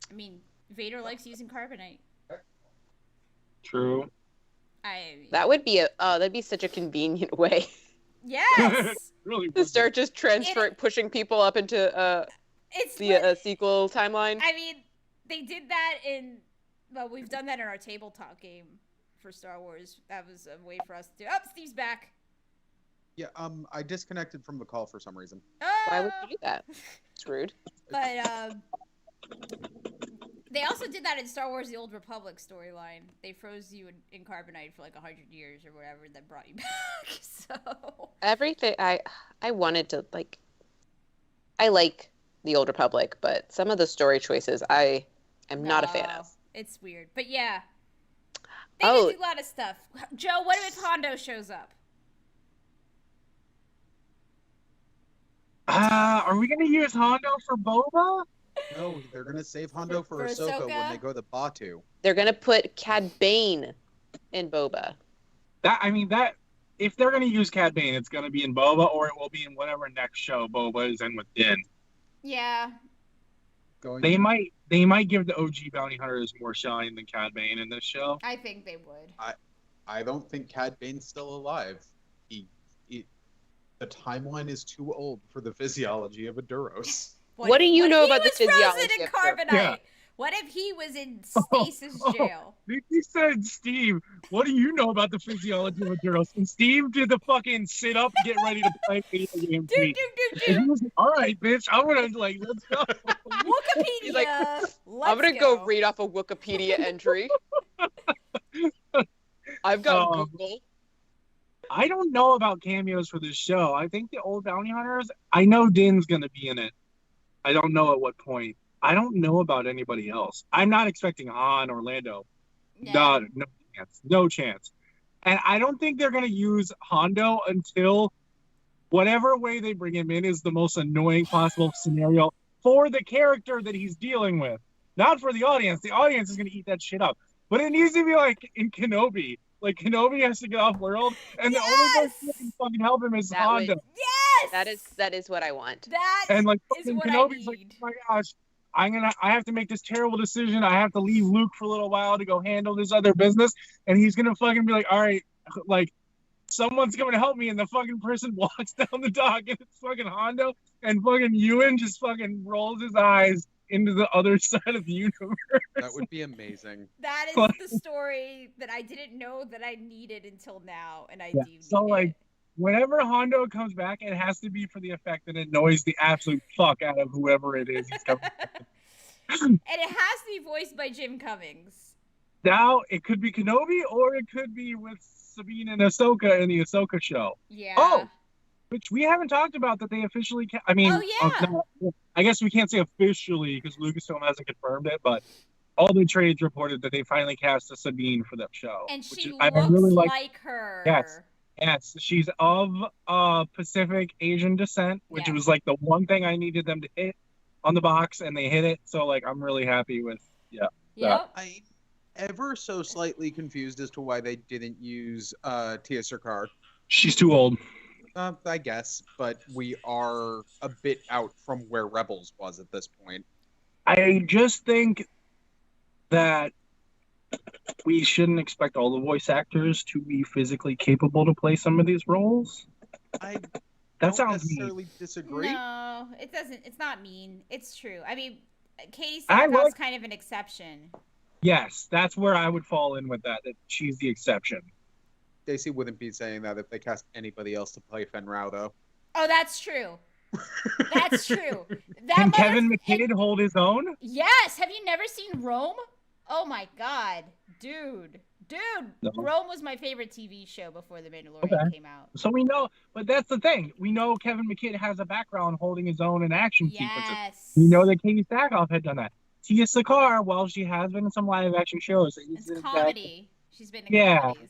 S2: I mean, Vader likes using carbonite.
S4: True.
S1: That would be that'd be such a convenient way
S2: Yes.
S4: Really.
S1: to start just pushing people up into
S2: It's
S1: the sequel timeline.
S2: I mean, they did that well, we've done that in our tabletop game for Star Wars. That was a way for us to do. Oh, Steve's back.
S3: Yeah, I disconnected from the call for some reason.
S1: Why would you do that? It's rude.
S2: But they also did that in Star Wars: The Old Republic storyline. They froze you in carbonite for like 100 years or whatever, and then brought you back. So
S1: Everything I wanted to like. I like the Old Republic, but some of the story choices I am not a fan of.
S2: It's weird, but yeah, they
S1: Oh.
S2: did do a lot of stuff. Joe, what if Hondo shows up?
S4: Are we gonna use Hondo for Boba?
S3: No, they're gonna save Hondo for
S2: For
S3: Ahsoka
S2: Ahsoka?
S3: when they go to Batu.
S1: They're gonna put Cad Bane in Boba.
S4: That if they're gonna use Cad Bane, it's gonna be in Boba, or it will be in whatever next show Boba is in with Din.
S2: Yeah,
S4: They might give the OG bounty hunters more shine than Cad Bane in this show.
S2: I think they would.
S3: I don't think Cad Bane's still alive. The timeline is too old for the physiology of a Duros.
S1: What do you know about the
S2: He was frozen
S1: physiology
S2: in
S1: of
S2: carbonite.
S4: Yeah.
S2: What if he was in stasis jail?
S4: He said, Steve, what do you know about the physiology of a Duros? And Steve did the fucking sit up, get ready to play video games.
S2: Dude.
S4: And he was like, all right, bitch, I'm gonna let's go.
S2: Wikipedia.
S1: He's like,
S2: let's
S1: I'm gonna go read off a Wikipedia entry. I've got Google.
S4: I don't know about cameos for this show. I think the old bounty hunters, I know Din's gonna be in it. I don't know at what point. I don't know about anybody else. I'm not expecting Han or Lando.
S2: Yeah.
S4: No chance. And I don't think they're gonna use Hondo until whatever way they bring him in is the most annoying possible scenario for the character that he's dealing with. Not for the audience. The audience is gonna eat that shit up. But it needs to be like in Kenobi. Like Kenobi has to get off world, and the only person that can fucking help him is
S1: That would-
S4: Hondo.
S2: Yes.
S1: That is what I want.
S2: That
S4: And like
S2: is
S4: fucking
S2: what I
S4: Kenobi's like,
S2: need.
S4: oh my gosh, I have to make this terrible decision. I have to leave Luke for a little while to go handle this other business, and he's gonna fucking be like, all right, like someone's coming to help me, and the fucking person walks down the dock, and it's fucking Hondo, and fucking Ewan just fucking rolls his eyes into the other side of the universe.
S3: That would be amazing.
S2: That is the story that I didn't know that I needed until now, and I do need
S4: So like,
S2: it.
S4: whenever Hondo comes back, it has to be for the effect that it annoys the absolute fuck out of whoever it is he's coming.
S2: And it has to be voiced by Jim Cummings.
S4: Now it could be Kenobi, or it could be with Sabine and Ahsoka in the Ahsoka show.
S2: Yeah.
S4: Oh, which we haven't talked about that they officially.
S2: Oh, yeah.
S4: I guess we can't say officially because Lucasfilm hasn't confirmed it, but all the trades reported that they finally cast a Sabine for that show.
S2: And
S4: which
S2: she
S4: I
S2: looks
S4: really
S2: like her.
S4: Yes, she's of Pacific Asian descent, which
S2: Yeah.
S4: was like the one thing I needed them to hit on the box, and they hit it. So like, I'm really happy with.
S2: Yep.
S3: I'm ever so slightly confused as to why they didn't use Tia Sircar.
S4: She's too old.
S3: I guess, but we are a bit out from where Rebels was at this point.
S4: I just think that we shouldn't expect all the voice actors to be physically capable to play some of these roles.
S3: I
S4: That
S3: don't
S4: sounds mean.
S3: necessarily disagree.
S2: No, it doesn't. It's not mean. It's true. I mean, Katie
S4: I
S2: Sackhoff's
S4: like-
S2: kind of an exception.
S4: Yes, that's where I would fall in with that she's the exception.
S3: Stacey wouldn't be saying that if they cast anybody else to play Fenrau, though.
S2: Oh, that's true. That's true. That
S4: Can Kevin
S2: mother-
S4: McKidd hold his own?
S2: Yes. Have you never seen Rome? Oh my God, dude. Dude,
S4: No.
S2: Rome was my favorite TV show before The Mandalorian came out.
S4: So we know, but that's the thing. We know Kevin McKidd has a background holding his own in action sequences.
S2: Yes.
S4: We know that Katie Sackhoff had done that. Tia Sakar, while she has been in some live action shows,
S2: It's comedy. She's been in comedies.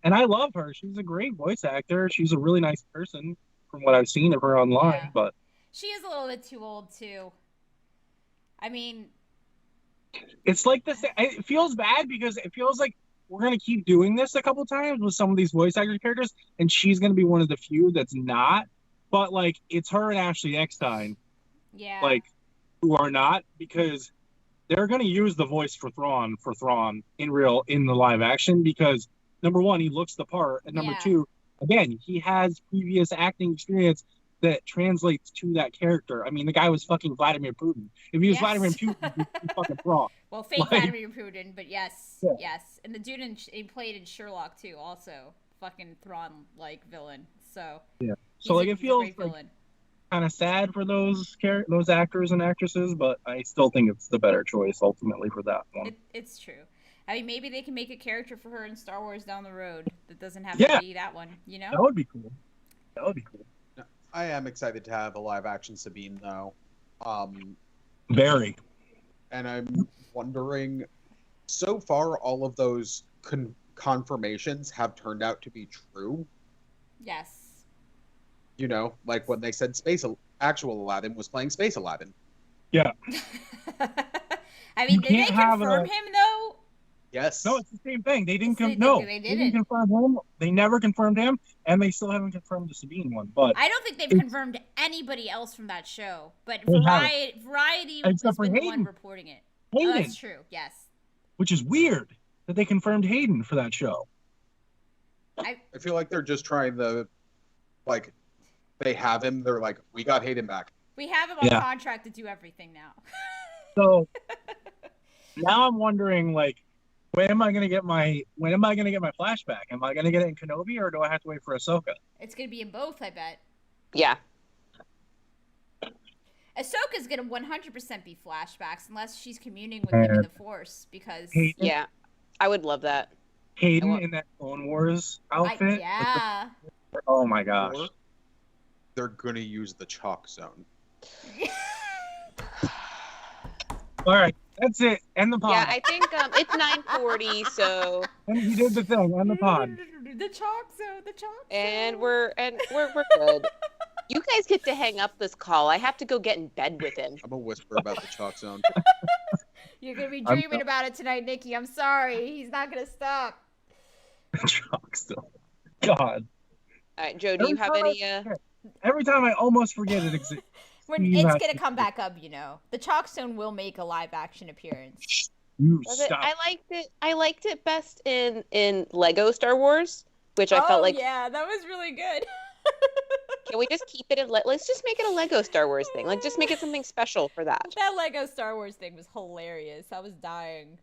S4: And I love her. She's a great voice actor. She's a really nice person from what I've seen of her online.
S2: Yeah.
S4: But
S2: she is a little bit too old too. I mean,
S4: it's like this. It feels bad because it feels like we're gonna keep doing this a couple times with some of these voice actor characters, and she's gonna be one of the few that's not. But like, it's her and Ashley Eckstein,
S2: yeah,
S4: like, who are not, because they're gonna use the voice for Thrawn in the live action, because number one, he looks the part, and number two, again, he has previous acting experience that translates to that character. I mean, the guy was fucking Vladimir Putin. If he was Vladimir Putin, he's fucking Thrawn.
S2: Well, fake Vladimir Putin, but yes. And the dude he played in Sherlock too, also fucking Thrawn-like villain. So
S4: yeah, so like it feels like kind of sad for those actors and actresses, but I still think it's the better choice ultimately for that one.
S2: It's true. I mean, maybe they can make a character for her in Star Wars down the road that doesn't have to be that one. You know,
S4: that would be cool.
S3: I am excited to have a live action Sabine though.
S4: Very.
S3: And I'm wondering, so far all of those confirmations have turned out to be true.
S2: Yes.
S3: You know, like when they said actual Aladdin was playing Space Aladdin.
S4: Yeah.
S2: I mean, did they confirm him though?
S3: Yes.
S4: No, it's the same thing. They didn't They didn't confirm him. They never confirmed him, and they still haven't confirmed the Sabine one. But
S2: I don't think they've confirmed anybody else from that show. But Variety has been the one reporting it.
S4: Hayden.
S2: Oh, that's true. Yes.
S4: Which is weird that they confirmed Hayden for that show.
S3: I feel like they're just trying to, like, they have him. They're like, we got Hayden back.
S2: We have him on contract to do everything now.
S4: So now I'm wondering, like, when am I gonna get my flashback? Am I gonna get it in Kenobi, or do I have to wait for Ahsoka?
S2: It's gonna be in both, I bet.
S1: Yeah.
S2: Ahsoka's gonna 100% be flashbacks unless she's communing with him in the Force, because
S1: yeah, I would love that.
S4: Hayden in that Clone Wars outfit. Oh my gosh.
S3: Or they're gonna use the chalk zone.
S4: All right. That's it. End the pod.
S1: Yeah, I think it's 9:40, so.
S4: And he did the thing. End the pod.
S2: The chalk zone.
S1: And we're good. You guys get to hang up this call. I have to go get in bed with him.
S3: I'm gonna whisper about the chalk zone.
S2: You're gonna be dreaming about it tonight, Nikki. I'm sorry. He's not gonna stop.
S4: Chalk zone. God.
S1: All right, Joe. Do you have any?
S4: Every time I almost forget it exists.
S2: It's gonna come back up, you know. The chalk zone will make a live action appearance.
S1: I liked it best in Lego Star Wars, which I felt like.
S2: Yeah, that was really good.
S1: Can we just keep it? Let's just make it a Lego Star Wars thing. Like, just make it something special for that.
S2: That Lego Star Wars thing was hilarious. I was dying.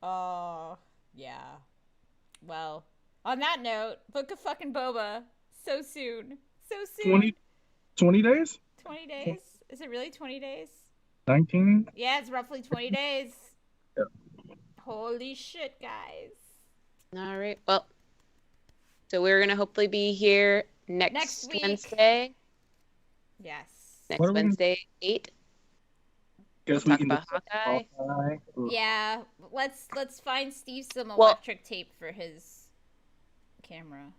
S2: Oh, yeah. Well, on that note, Book of fucking Boba. So soon.
S4: 20 days?
S2: 20 days? Is it really 20 days?
S4: 19?
S2: Yeah, it's roughly 20 days.
S4: Yeah.
S2: Holy shit, guys.
S1: All right. Well, so we're going to hopefully be here next
S2: week.
S1: Wednesday.
S2: Yes.
S1: Next Wednesday, 8.
S4: Guess
S1: we'll
S4: we can
S1: talk about Hawkeye.
S2: Yeah. Let's find Steve some electric tape for his camera.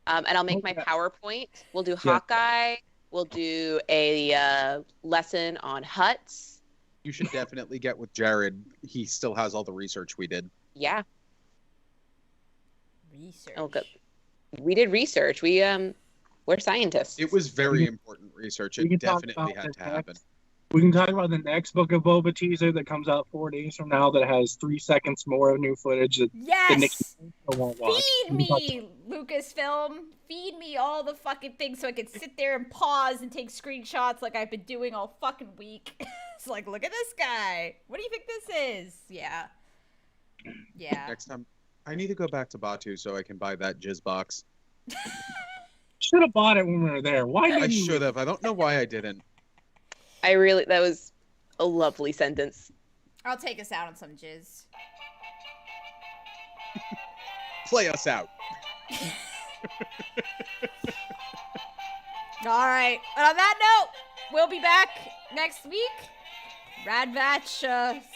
S1: And I'll make my PowerPoint. We'll do Hawkeye. We'll do a lesson on Hutts.
S3: You should definitely get with Jared. He still has all the research we did.
S1: Yeah.
S2: Research.
S1: Oh, good. We did research. We're scientists.
S3: It was very important research. It definitely had to happen.
S4: We can talk about the next Book of Boba teaser that comes out 4 days from now that has 3 seconds more of new footage that
S2: yes!
S4: won't watch.
S2: Feed me, Lucasfilm. Feed me all the fucking things so I can sit there and pause and take screenshots like I've been doing all fucking week. It's like, look at this guy. What do you think this is? Yeah. Yeah.
S3: Next time, I need to go back to Batu so I can buy that jizz box.
S4: Should have bought it when we were there. Why didn't
S3: I
S4: you?
S3: should have. I don't know why I didn't.
S1: That was a lovely sentence.
S2: I'll take us out on some jizz.
S3: Play us out.
S2: All right. And on that note, we'll be back next week. Rad Batch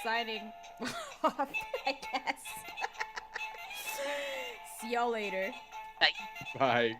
S2: signing off, I guess. See y'all later.
S3: Bye.